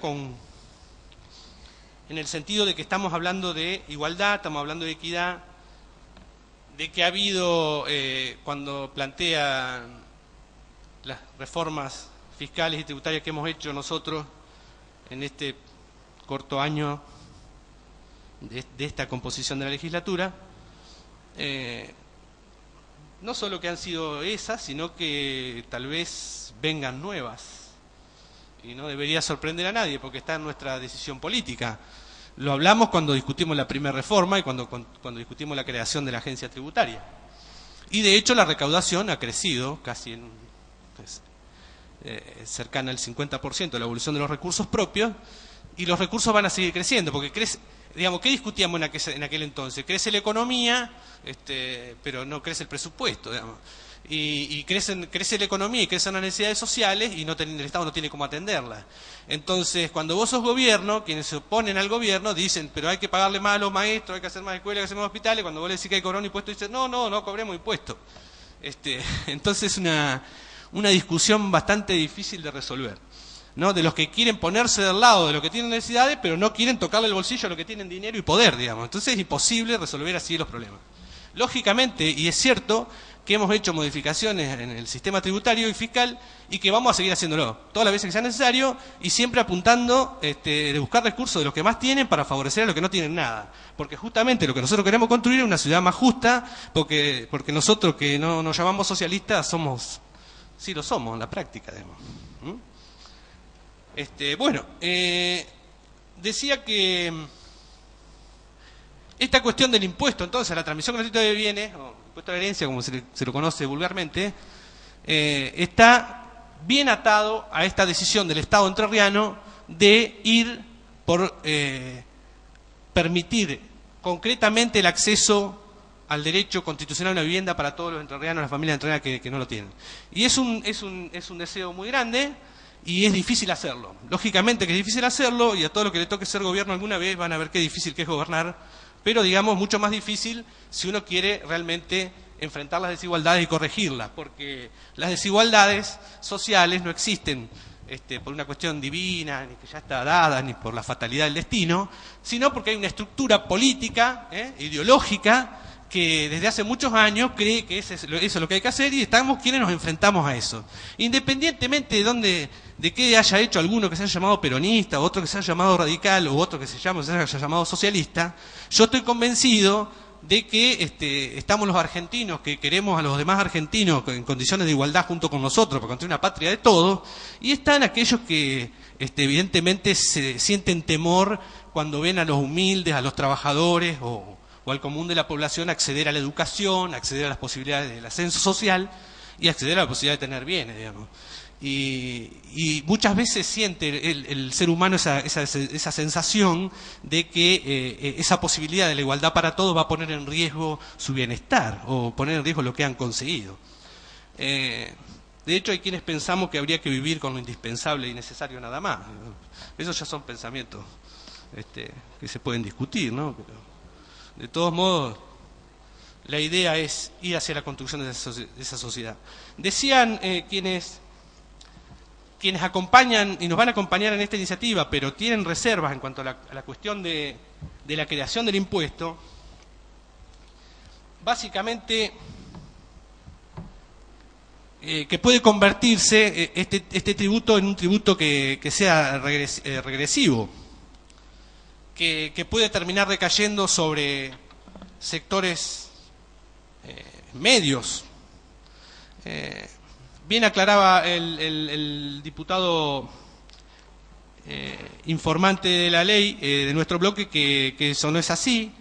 en el sentido de que estamos hablando de igualdad, estamos hablando de equidad, de que ha habido, cuando plantea las reformas fiscales y tributarias que hemos hecho nosotros en este corto año de esta composición de la legislatura, no solo que han sido esas, sino que tal vez vengan nuevas, y no debería sorprender a nadie porque está en nuestra decisión política. Lo hablamos cuando discutimos la primera reforma y cuando discutimos la creación de la agencia tributaria. Y de hecho la recaudación ha crecido casi cercana al 50% de la evolución de los recursos propios, y los recursos van a seguir creciendo, porque crece, digamos, ¿qué discutíamos en aquel entonces? Crece la economía, pero no crece el presupuesto, digamos. y crece la economía y crecen las necesidades sociales y el Estado no tiene cómo atenderlas. Entonces, cuando vos sos gobierno, quienes se oponen al gobierno dicen, pero hay que pagarle más a los maestros, hay que hacer más escuelas, hay que hacer más hospitales. Cuando vos le decís que hay que cobrar un impuesto, dicen, no cobremos impuestos. Entonces, una discusión bastante difícil de resolver, ¿no? De los que quieren ponerse del lado de los que tienen necesidades, pero no quieren tocarle el bolsillo a los que tienen dinero y poder, digamos. Entonces es imposible resolver así los problemas. Lógicamente, y es cierto, que hemos hecho modificaciones en el sistema tributario y fiscal y que vamos a seguir haciéndolo todas las veces que sea necesario y siempre apuntando de buscar recursos de los que más tienen para favorecer a los que no tienen nada. Porque justamente lo que nosotros queremos construir es una ciudad más justa, porque nosotros que no nos llamamos socialistas sí lo somos en la práctica, digamos. Decía que esta cuestión del impuesto, entonces, la transmisión gratuita de bienes, o impuesto a la herencia, como se lo conoce vulgarmente, está bien atado a esta decisión del Estado entrerriano de ir por permitir concretamente el acceso al derecho constitucional a una vivienda para todos los entrerrianos, las familias entrerrianas que no lo tienen. Y es un deseo muy grande y es difícil hacerlo. Lógicamente que es difícil hacerlo y a todo lo que le toque ser gobierno alguna vez van a ver qué difícil que es gobernar, pero digamos mucho más difícil si uno quiere realmente enfrentar las desigualdades y corregirlas, porque las desigualdades sociales no existen por una cuestión divina, ni que ya está dada, ni por la fatalidad del destino, sino porque hay una estructura política, ideológica, que desde hace muchos años cree que eso es lo que hay que hacer y estamos quienes nos enfrentamos a eso. Independientemente de qué haya hecho alguno que se haya llamado peronista, o otro que se haya llamado radical, o otro que se haya llamado socialista, yo estoy convencido de que estamos los argentinos que queremos a los demás argentinos en condiciones de igualdad junto con nosotros para construir una patria de todos, y están aquellos que evidentemente se sienten temor cuando ven a los humildes, a los trabajadores o al común de la población acceder a la educación, acceder a las posibilidades del ascenso social y acceder a la posibilidad de tener bienes, digamos. Y muchas veces siente el ser humano esa sensación de que esa posibilidad de la igualdad para todos va a poner en riesgo su bienestar o poner en riesgo lo que han conseguido. De hecho, hay quienes pensamos que habría que vivir con lo indispensable y necesario nada más. Esos ya son pensamientos que se pueden discutir, ¿no? Pero, de todos modos, la idea es ir hacia la construcción de esa sociedad. Decían quienes acompañan y nos van a acompañar en esta iniciativa, pero tienen reservas en cuanto a la cuestión de la creación del impuesto, básicamente que puede convertirse este tributo en un tributo que sea regresivo, que puede terminar recayendo sobre sectores medios. Bien aclaraba el diputado informante de la ley de nuestro bloque que eso no es así.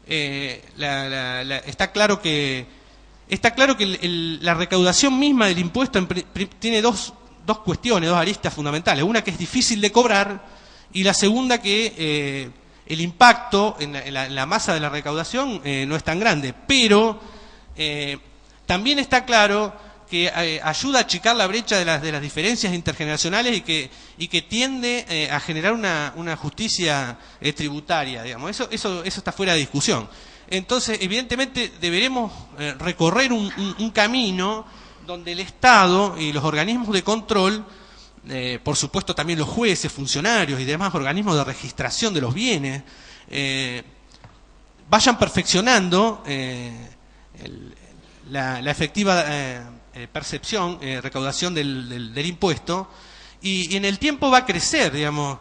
Está claro que la recaudación misma del impuesto tiene dos cuestiones, dos aristas fundamentales. Una que es difícil de cobrar y la segunda que el impacto en la masa de la recaudación no es tan grande. Pero también está claro que ayuda a achicar la brecha de las diferencias intergeneracionales y que tiende a generar una justicia tributaria, digamos. Eso está fuera de discusión. Entonces, evidentemente, deberemos recorrer un camino donde el Estado y los organismos de control, por supuesto también los jueces, funcionarios y demás organismos de registración de los bienes, vayan perfeccionando la efectiva percepción, recaudación del impuesto, y en el tiempo va a crecer, digamos,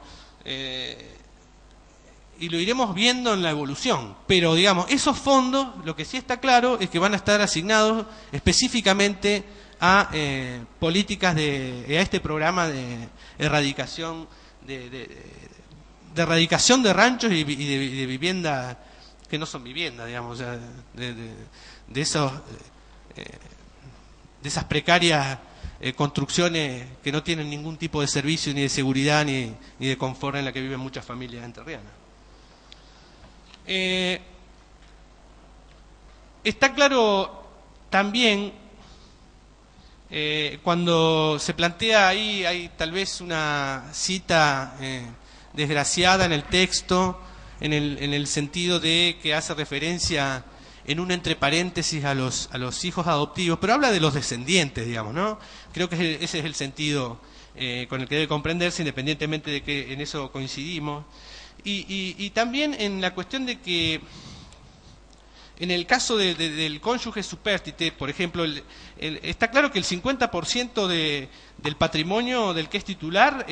y lo iremos viendo en la evolución. Pero, digamos, esos fondos, lo que sí está claro es que van a estar asignados específicamente a políticas a este programa de erradicación de erradicación de ranchos y de viviendas que no son viviendas, digamos, o sea, de esas precarias construcciones que no tienen ningún tipo de servicio, ni de seguridad, ni de confort en la que viven muchas familias entrerrianas. Está claro también Cuando se plantea ahí, hay tal vez una cita desgraciada en el texto, en el sentido de que hace referencia en un entre paréntesis a los hijos adoptivos, pero habla de los descendientes, digamos, ¿no? Creo que ese es el sentido con el que debe comprenderse, independientemente de que en eso coincidimos. Y también en la cuestión de que en el caso del cónyuge supérstite, por ejemplo, está claro que el 50% del patrimonio del que es titular,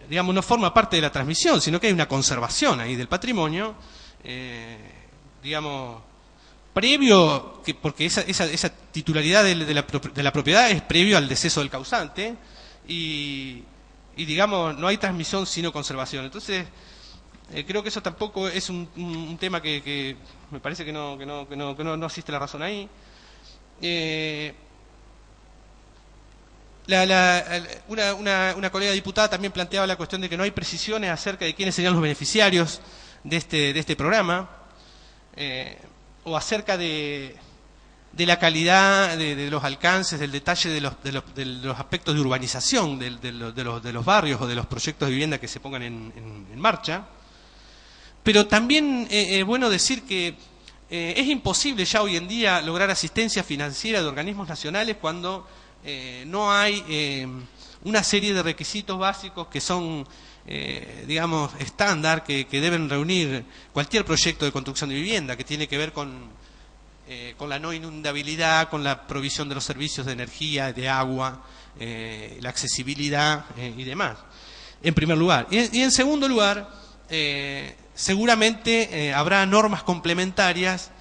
digamos, no forma parte de la transmisión, sino que hay una conservación ahí del patrimonio, digamos, previo, porque esa titularidad de la propiedad es previo al deceso del causante, y digamos, no hay transmisión sino conservación. Entonces, creo que eso tampoco es un tema que me parece que no asiste la razón ahí. Una colega diputada también planteaba la cuestión de que no hay precisiones acerca de quiénes serían los beneficiarios de este programa, o acerca de la calidad de los alcances, del detalle de los aspectos de urbanización de los barrios o de los proyectos de vivienda que se pongan en marcha. Pero también es bueno decir que es imposible ya hoy en día lograr asistencia financiera de organismos nacionales cuando no hay una serie de requisitos básicos que son, digamos, estándar, que deben reunir cualquier proyecto de construcción de vivienda, que tiene que ver con la no inundabilidad, con la provisión de los servicios de energía, de agua, la accesibilidad y demás, en primer lugar. Y en segundo lugar, seguramente habrá normas complementarias,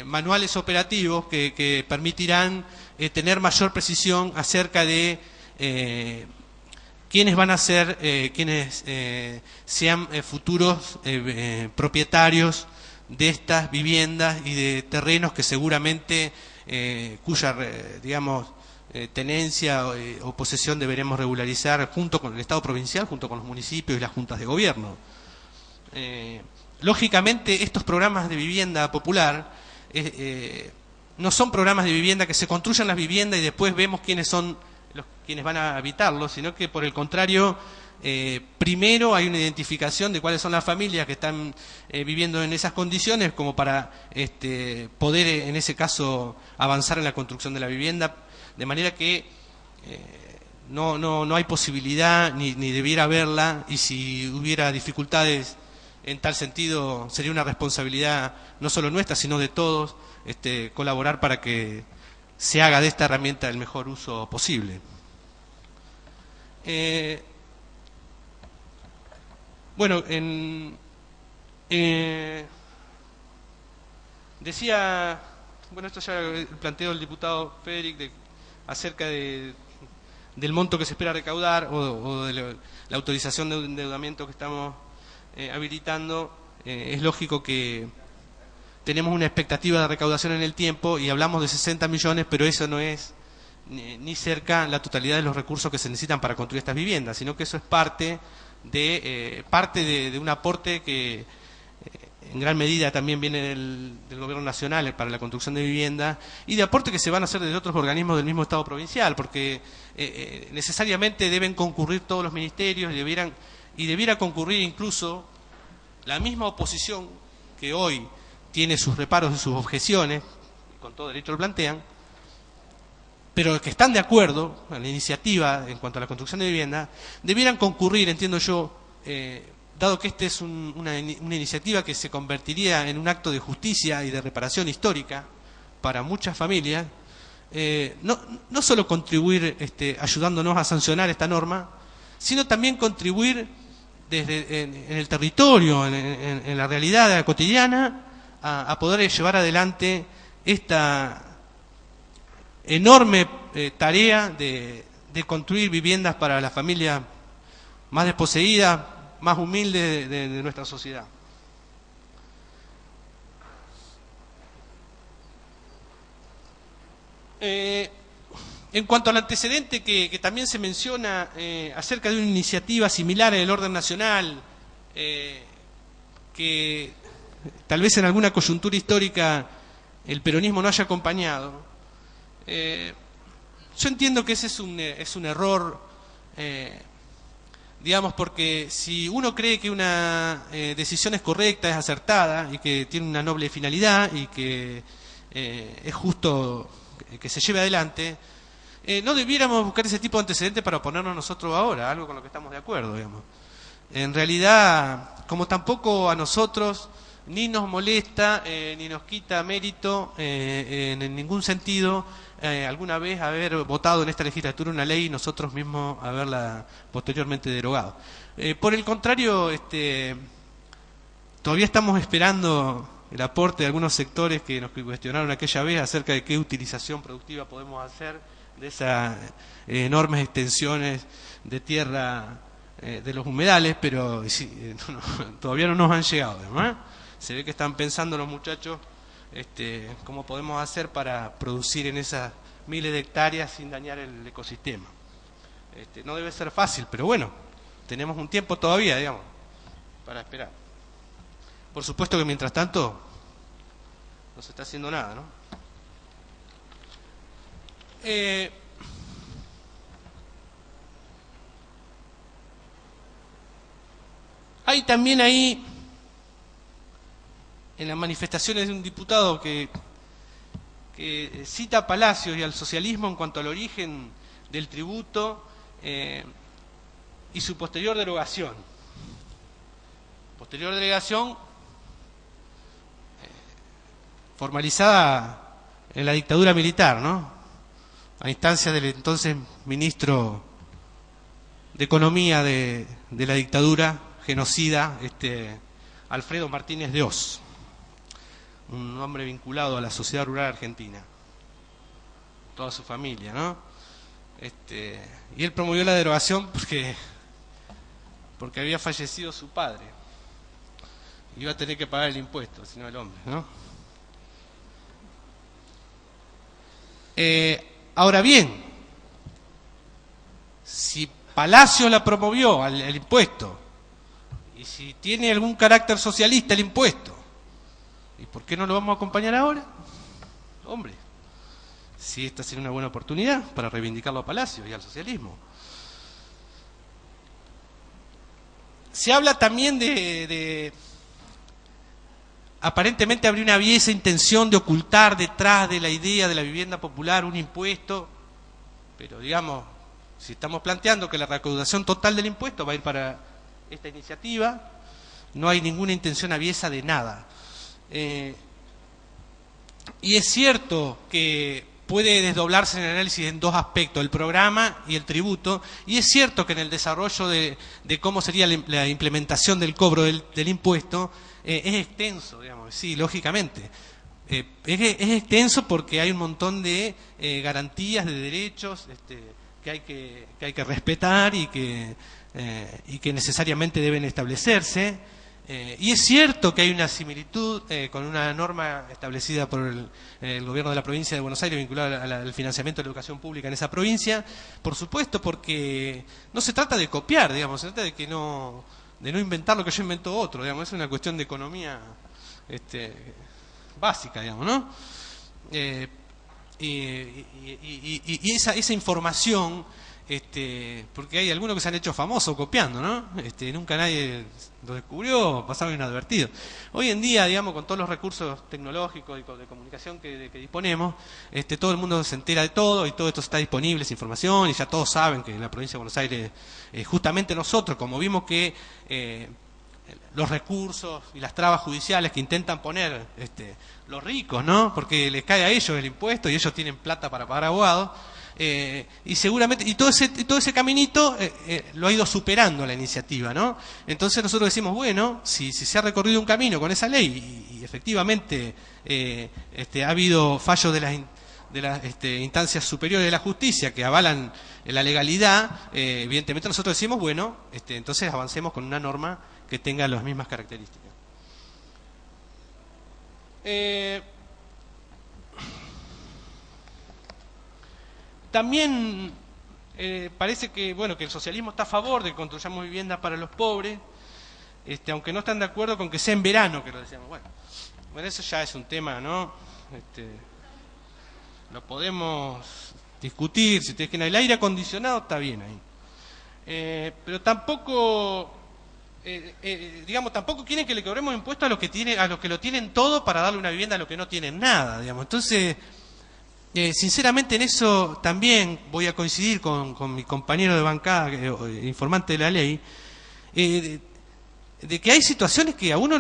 manuales operativos que permitirán tener mayor precisión acerca de quiénes van a ser, quienes sean futuros propietarios de estas viviendas y de terrenos que seguramente cuya, digamos, tenencia o posesión deberemos regularizar junto con el Estado provincial, junto con los municipios y las juntas de gobierno. Lógicamente, estos programas de vivienda popular no son programas de vivienda que se construyan las viviendas y después vemos quiénes son quienes van a habitarlos, sino que por el contrario, primero hay una identificación de cuáles son las familias que están viviendo en esas condiciones, como para poder en ese caso avanzar en la construcción de la vivienda, de manera que no hay posibilidad ni debiera haberla, y si hubiera dificultades en tal sentido sería una responsabilidad no solo nuestra sino de todos colaborar para que se haga de esta herramienta el mejor uso posible. Bueno, decía, bueno, esto ya planteó el diputado Federic acerca del monto que se espera recaudar o de la autorización de endeudamiento que estamos habilitando. Es lógico que tenemos una expectativa de recaudación en el tiempo y hablamos de 60 millones, pero eso no es ni cerca la totalidad de los recursos que se necesitan para construir estas viviendas, sino que eso es parte de un aporte que en gran medida también viene del Gobierno Nacional para la construcción de vivienda, y de aporte que se van a hacer desde otros organismos del mismo Estado provincial, porque necesariamente deben concurrir todos los ministerios y debiera concurrir incluso la misma oposición que hoy tiene sus reparos y sus objeciones, con todo derecho lo plantean, pero que están de acuerdo en la iniciativa en cuanto a la construcción de vivienda, debieran concurrir, entiendo yo, dado que esta es una iniciativa que se convertiría en un acto de justicia y de reparación histórica para muchas familias, no solo contribuir ayudándonos a sancionar esta norma, sino también contribuir desde en el territorio, en la realidad cotidiana, a poder llevar adelante esta enorme tarea de construir viviendas para las familias más desposeídas, más humildes de nuestra sociedad. En cuanto al antecedente que también se menciona acerca de una iniciativa similar en el orden nacional, que tal vez en alguna coyuntura histórica el peronismo no haya acompañado, Yo entiendo que ese es un error, digamos, porque si uno cree que una decisión es correcta, es acertada y que tiene una noble finalidad y que es justo que se lleve adelante, no debiéramos buscar ese tipo de antecedentes para oponernos nosotros ahora, algo con lo que estamos de acuerdo, digamos. En realidad, como tampoco a nosotros ni nos molesta ni nos quita mérito en ningún sentido alguna vez haber votado en esta legislatura una ley y nosotros mismos haberla posteriormente derogado. Por el contrario, todavía estamos esperando el aporte de algunos sectores que nos cuestionaron aquella vez acerca de qué utilización productiva podemos hacer de esas enormes extensiones de tierra de los humedales, pero todavía no nos han llegado, ¿no? Se ve que están pensando los muchachos cómo podemos hacer para producir en esas miles de hectáreas sin dañar el ecosistema. No debe ser fácil, pero bueno, tenemos un tiempo todavía, digamos, para esperar. Por supuesto que mientras tanto no se está haciendo nada, ¿no? Hay también ahí, en las manifestaciones de un diputado que cita a Palacios y al socialismo en cuanto al origen del tributo y su posterior derogación. Posterior derogación formalizada en la dictadura militar, ¿no? A instancias del entonces ministro de Economía de la dictadura genocida, Alfredo Martínez de Oz, un hombre vinculado a la sociedad rural argentina, toda su familia, ¿no? Y él promovió la derogación porque había fallecido su padre, iba a tener que pagar el impuesto, si no el hombre, ¿no? Ahora bien, si Palacio la promovió el impuesto, y si tiene algún carácter socialista el impuesto, ¿y por qué no lo vamos a acompañar ahora? Hombre, si esta sería una buena oportunidad para reivindicarlo a Palacio y al socialismo. Se habla también aparentemente habría una aviesa intención de ocultar detrás de la idea de la vivienda popular un impuesto, pero digamos, si estamos planteando que la recaudación total del impuesto va a ir para esta iniciativa, no hay ninguna intención aviesa de nada. Y es cierto que puede desdoblarse en el análisis en dos aspectos, el programa y el tributo, y es cierto que en el desarrollo de cómo sería la implementación del cobro del impuesto es extenso, digamos, sí, lógicamente. Es extenso porque hay un montón de garantías, de derechos que hay que respetar y que necesariamente deben establecerse. Y es cierto que hay una similitud con una norma establecida por el gobierno de la provincia de Buenos Aires vinculada al financiamiento de la educación pública en esa provincia, por supuesto, porque no se trata de copiar, digamos, se trata de no inventar lo que yo invento otro, digamos, es una cuestión de economía básica, digamos, ¿no? Y esa información, porque hay algunos que se han hecho famosos copiando, ¿no? Nunca nadie lo descubrió, pasaron inadvertidos. Hoy en día, digamos, con todos los recursos tecnológicos y de comunicación que disponemos, todo el mundo se entera de todo y todo esto está disponible, esa información, y ya todos saben que en la provincia de Buenos Aires, justamente nosotros, como vimos que los recursos y las trabas judiciales que intentan poner los ricos, ¿no? Porque les cae a ellos el impuesto y ellos tienen plata para pagar abogados. Y seguramente, y todo ese caminito lo ha ido superando la iniciativa, ¿no? Entonces nosotros decimos, bueno, si se ha recorrido un camino con esa ley y efectivamente ha habido fallos de las instancias superiores de la justicia que avalan la legalidad, evidentemente nosotros decimos, bueno, entonces avancemos con una norma que tenga las mismas características. También parece que el socialismo está a favor de que construyamos viviendas para los pobres, aunque no están de acuerdo con que sea en verano, que lo decíamos. Bueno, eso ya es un tema, ¿no? lo podemos discutir, si ustedes quieren. El aire acondicionado está bien ahí. Pero tampoco, digamos, tampoco quieren que le cobremos impuestos a los que lo tienen todo para darle una vivienda a los que no tienen nada, digamos. Entonces, sinceramente en eso también voy a coincidir con mi compañero de bancada, informante de la ley, de que hay situaciones que a uno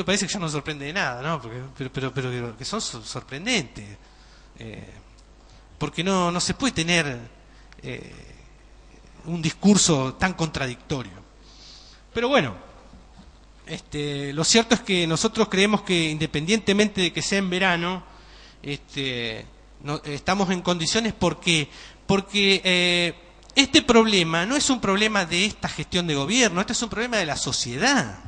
parece que ya no sorprende de nada, ¿no? Pero que son sorprendentes. Porque no se puede tener un discurso tan contradictorio. Pero bueno, lo cierto es que nosotros creemos que independientemente de que sea en verano, estamos en condiciones porque este problema no es un problema de esta gestión de gobierno, este es un problema de la sociedad.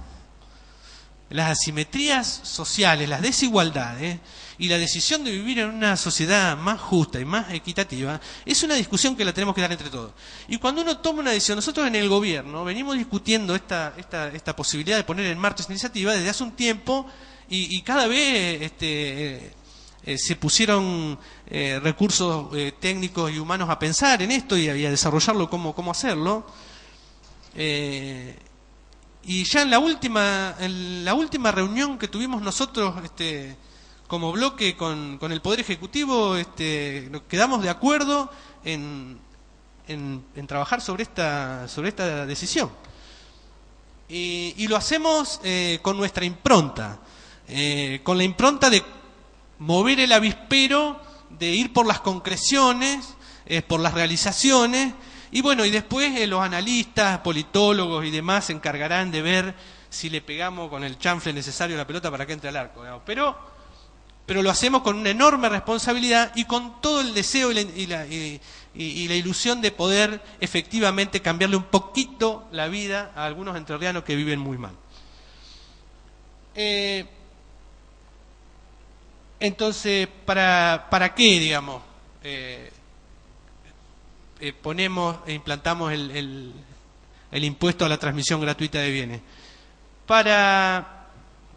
Las asimetrías sociales, las desigualdades y la decisión de vivir en una sociedad más justa y más equitativa es una discusión que la tenemos que dar entre todos. Y cuando uno toma una decisión, nosotros en el gobierno venimos discutiendo esta posibilidad de poner en marcha esta iniciativa desde hace un tiempo y cada vez se pusieron recursos técnicos y humanos a pensar en esto y a desarrollarlo, cómo hacerlo. Y ya en la última reunión que tuvimos nosotros como bloque con el Poder Ejecutivo, quedamos de acuerdo en trabajar sobre esta decisión. Y lo hacemos con nuestra impronta, con la impronta de mover el avispero, de ir por las concreciones, por las realizaciones. Y bueno, y después los analistas, politólogos y demás se encargarán de ver si le pegamos con el chanfle necesario a la pelota para que entre al arco, digamos. Pero lo hacemos con una enorme responsabilidad y con todo el deseo y la ilusión de poder efectivamente cambiarle un poquito la vida a algunos entrerrianos que viven muy mal. Entonces, ¿para qué, digamos? Implantamos el impuesto a la transmisión gratuita de bienes para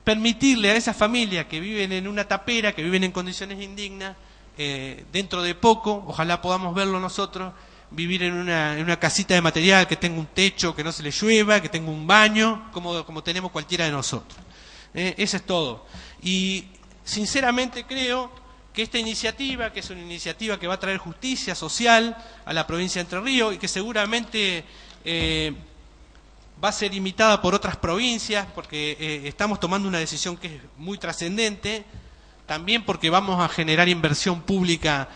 permitirle a esas familias que viven en una tapera, que viven en condiciones indignas, dentro de poco, ojalá podamos verlo nosotros, vivir en una casita de material que tenga un techo, que no se le llueva, que tenga un baño, como tenemos cualquiera de nosotros. Eso es todo. Y sinceramente creo que esta iniciativa, que es una iniciativa que va a traer justicia social a la provincia de Entre Ríos y que seguramente va a ser imitada por otras provincias, porque estamos tomando una decisión que es muy trascendente, también porque vamos a generar inversión pública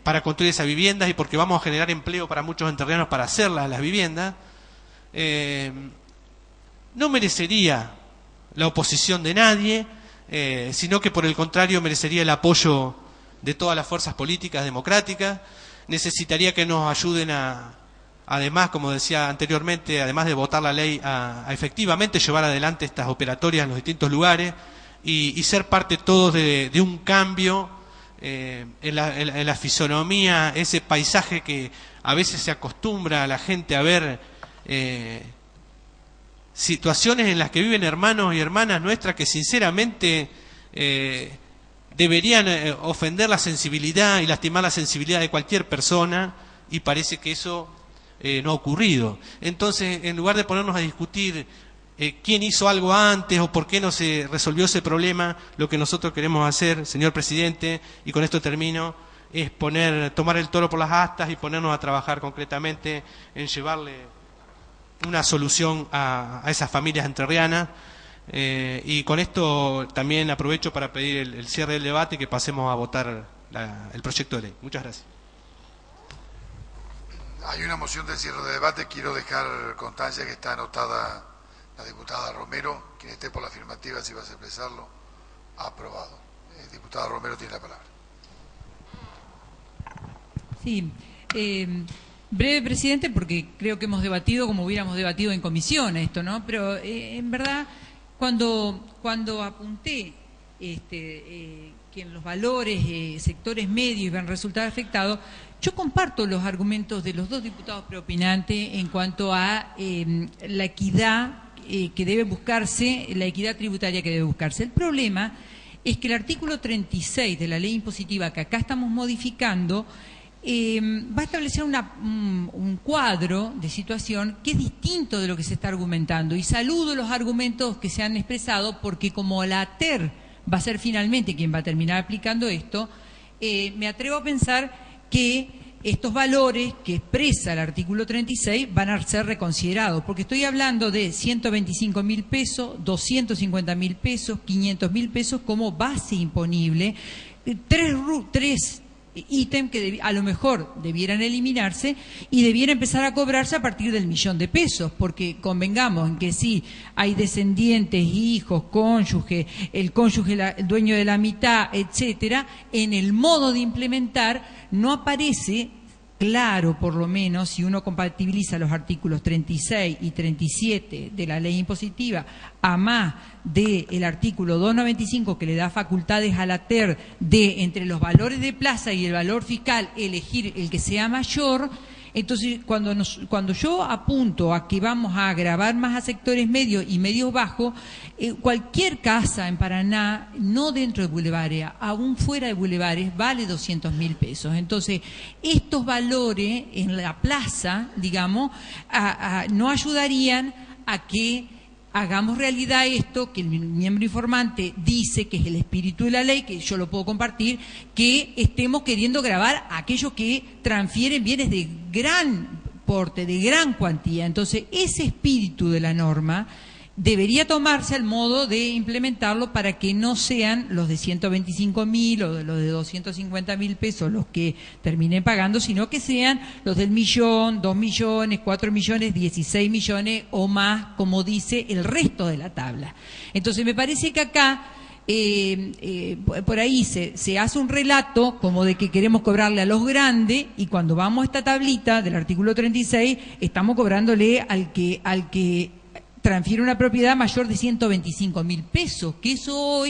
para construir esas viviendas y porque vamos a generar empleo para muchos entrerrianos para hacerlas, las viviendas. No merecería la oposición de nadie, sino que por el contrario merecería el apoyo de todas las fuerzas políticas democráticas. Necesitaría que nos ayuden además, como decía anteriormente, además de votar la ley, a efectivamente llevar adelante estas operatorias en los distintos lugares y ser parte todos de un cambio en la fisonomía, ese paisaje que a veces se acostumbra a la gente a ver, situaciones en las que viven hermanos y hermanas nuestras que sinceramente deberían ofender la sensibilidad y lastimar la sensibilidad de cualquier persona, y parece que eso no ha ocurrido. Entonces, en lugar de ponernos a discutir quién hizo algo antes o por qué no se resolvió ese problema, lo que nosotros queremos hacer, señor presidente, y con esto termino, es tomar el toro por las astas y ponernos a trabajar concretamente en llevarle una solución a esas familias entrerrianas. Y con esto también aprovecho para pedir el cierre del debate y que pasemos a votar el proyecto de ley. Muchas gracias. Hay una moción de cierre de debate. Quiero dejar constancia que está anotada la diputada Romero. Quien esté por la afirmativa, si vas a expresarlo, aprobado. Diputada Romero tiene la palabra. Sí. Breve, presidente, porque creo que hemos debatido como hubiéramos debatido en comisión esto, ¿no? Pero en verdad, cuando apunté que en los valores, sectores medios iban a resultar afectados, yo comparto los argumentos de los dos diputados preopinantes en cuanto a la equidad que debe buscarse, la equidad tributaria que debe buscarse. El problema es que el artículo 36 de la ley impositiva que acá estamos modificando va a establecer un cuadro de situación que es distinto de lo que se está argumentando. Y saludo los argumentos que se han expresado porque como la ATER va a ser finalmente quien va a terminar aplicando esto, me atrevo a pensar que estos valores que expresa el artículo 36 van a ser reconsiderados, porque estoy hablando de 125.000 pesos, 250.000 pesos, 500.000 pesos como base imponible, tres ítems que a lo mejor debieran eliminarse y debiera empezar a cobrarse a partir del 1.000.000 de pesos, porque convengamos en que sí hay descendientes, hijos, cónyuge, el cónyuge el dueño de la mitad, etcétera, en el modo de implementar no aparece claro, por lo menos, si uno compatibiliza los artículos 36 y 37 de la ley impositiva, a más del artículo 295 que le da facultades a la TER de, entre los valores de plaza y el valor fiscal, elegir el que sea mayor. Entonces, cuando yo apunto a que vamos a agravar más a sectores medios y medios bajos, cualquier casa en Paraná, no dentro de bulevares, aún fuera de bulevares, vale 200.000 pesos. Entonces, estos valores en la plaza, digamos, no ayudarían a que hagamos realidad esto que el miembro informante dice que es el espíritu de la ley, que yo lo puedo compartir, que estemos queriendo gravar a aquellos que transfieren bienes de gran porte, de gran cuantía. Entonces, ese espíritu de la norma debería tomarse al modo de implementarlo para que no sean los de 125.000 o los de 250.000 pesos los que terminen pagando, sino que sean los del 1.000.000, 2.000.000, 4.000.000, 16.000.000 o más, como dice el resto de la tabla. Entonces me parece que acá por ahí se hace un relato como de que queremos cobrarle a los grandes, y cuando vamos a esta tablita del artículo 36 estamos cobrándole al que transfiere una propiedad mayor de 125.000 pesos, que eso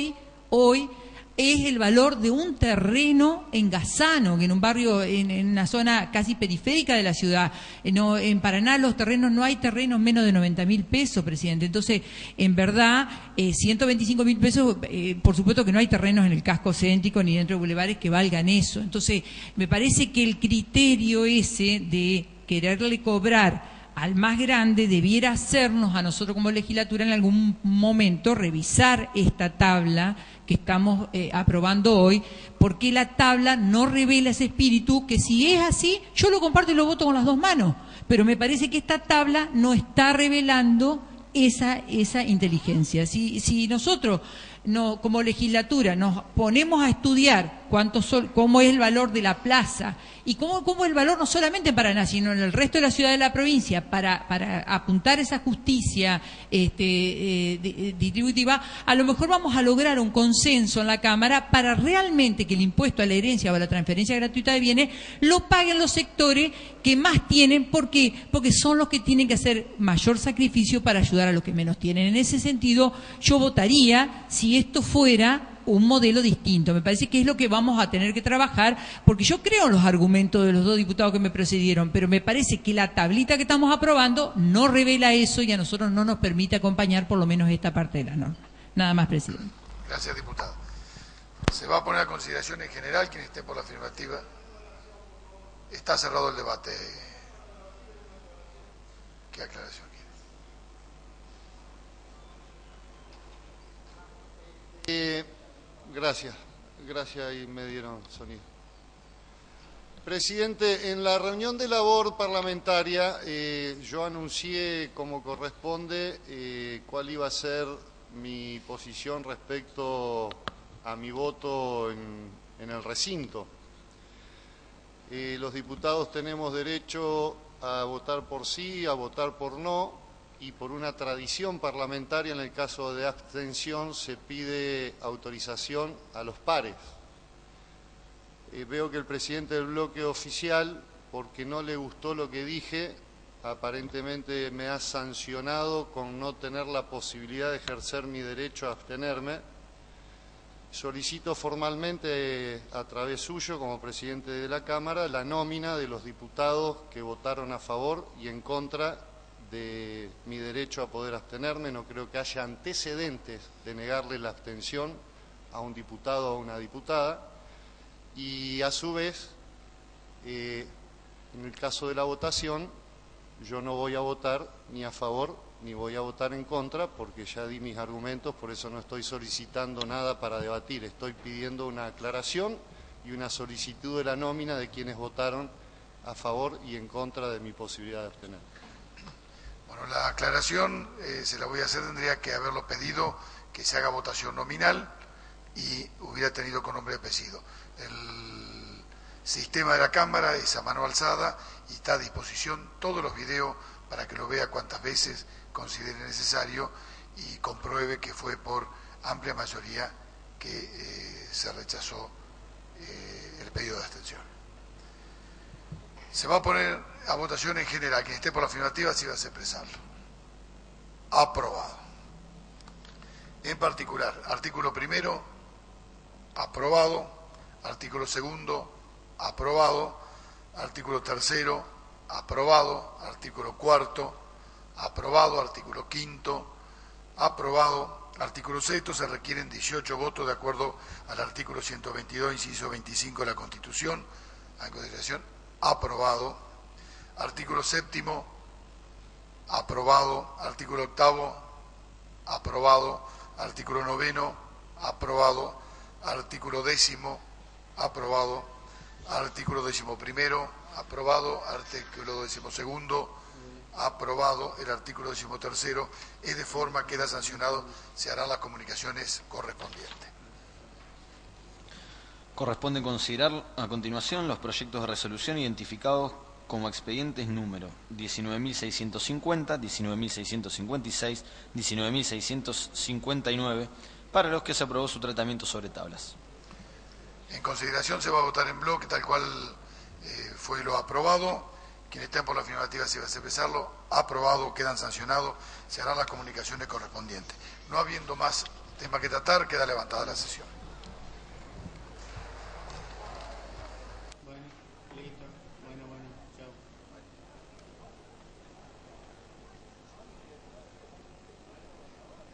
hoy es el valor de un terreno en Gazano, que en un barrio, en una zona casi periférica de la ciudad. En Paraná los terrenos, no hay terrenos menos de 90.000 pesos, presidente. Entonces, en verdad, 125.000 pesos, por supuesto que no hay terrenos en el casco céntrico ni dentro de bulevares que valgan eso. Entonces, me parece que el criterio ese de quererle cobrar al más grande debiera hacernos a nosotros como legislatura en algún momento revisar esta tabla que estamos aprobando hoy, porque la tabla no revela ese espíritu que, si es así, yo lo comparto y lo voto con las dos manos, pero me parece que esta tabla no está revelando esa inteligencia. Si nosotros como legislatura nos ponemos a estudiar cómo es el valor de la plaza y cómo es el valor no solamente en Paraná, sino en el resto de la ciudad de la provincia, para apuntar esa justicia distributiva, a lo mejor vamos a lograr un consenso en la Cámara para realmente que el impuesto a la herencia o a la transferencia gratuita de bienes lo paguen los sectores que más tienen. ¿Por qué? Porque son los que tienen que hacer mayor sacrificio para ayudar a los que menos tienen. En ese sentido, yo votaría si esto fuera un modelo distinto. Me parece que es lo que vamos a tener que trabajar, porque yo creo en los argumentos de los dos diputados que me precedieron, pero me parece que la tablita que estamos aprobando no revela eso y a nosotros no nos permite acompañar por lo menos esta parte de la norma. Nada más, presidente. Gracias, diputado. Se va a poner a consideración en general. Quien esté por la afirmativa. Está cerrado el debate. ¿Qué aclaración quiere? Gracias y me dieron sonido. Presidente, en la reunión de labor parlamentaria yo anuncié como corresponde cuál iba a ser mi posición respecto a mi voto en el recinto. Los diputados tenemos derecho a votar por sí, a votar por no, y por una tradición parlamentaria, en el caso de abstención, se pide autorización a los pares. Veo que el presidente del bloque oficial, porque no le gustó lo que dije, aparentemente me ha sancionado con no tener la posibilidad de ejercer mi derecho a abstenerme. Solicito formalmente, a través suyo, como presidente de la Cámara, la nómina de los diputados que votaron a favor y en contra de mi derecho a poder abstenerme. No creo que haya antecedentes de negarle la abstención a un diputado o a una diputada, y a su vez, en el caso de la votación, yo no voy a votar ni a favor ni voy a votar en contra, porque ya di mis argumentos, por eso no estoy solicitando nada para debatir, estoy pidiendo una aclaración y una solicitud de la nómina de quienes votaron a favor y en contra de mi posibilidad de abstener. Bueno, la aclaración se la voy a hacer, tendría que haberlo pedido que se haga votación nominal y hubiera tenido con nombre y apellido. El sistema de la Cámara es a mano alzada y está a disposición todos los videos para que lo vea cuantas veces considere necesario y compruebe que fue por amplia mayoría que se rechazó el pedido de abstención. Se va a poner a votación en general. Quien esté por la afirmativa, sí va a expresarlo. Aprobado. En particular, artículo primero, aprobado. Artículo segundo, aprobado. Artículo tercero, aprobado. Artículo cuarto, aprobado. Artículo quinto, aprobado. Artículo sexto, se requieren 18 votos de acuerdo al artículo 122, inciso 25 de la Constitución. A consideración, aprobado. Artículo séptimo, aprobado. Artículo octavo, aprobado. Artículo noveno, aprobado. Artículo décimo, aprobado. Artículo 11º, aprobado. Artículo 12º, aprobado. El artículo 13º es de forma que queda sancionado, se harán las comunicaciones correspondientes. Corresponde considerar a continuación los proyectos de resolución identificados como expedientes número 19.650, 19.656, 19.659, para los que se aprobó su tratamiento sobre tablas. En consideración se va a votar en bloque, tal cual fue lo aprobado. Quienes estén por la afirmativa, si va a expresarlo, aprobado, quedan sancionados, se harán las comunicaciones correspondientes. No habiendo más tema que tratar, queda levantada la sesión.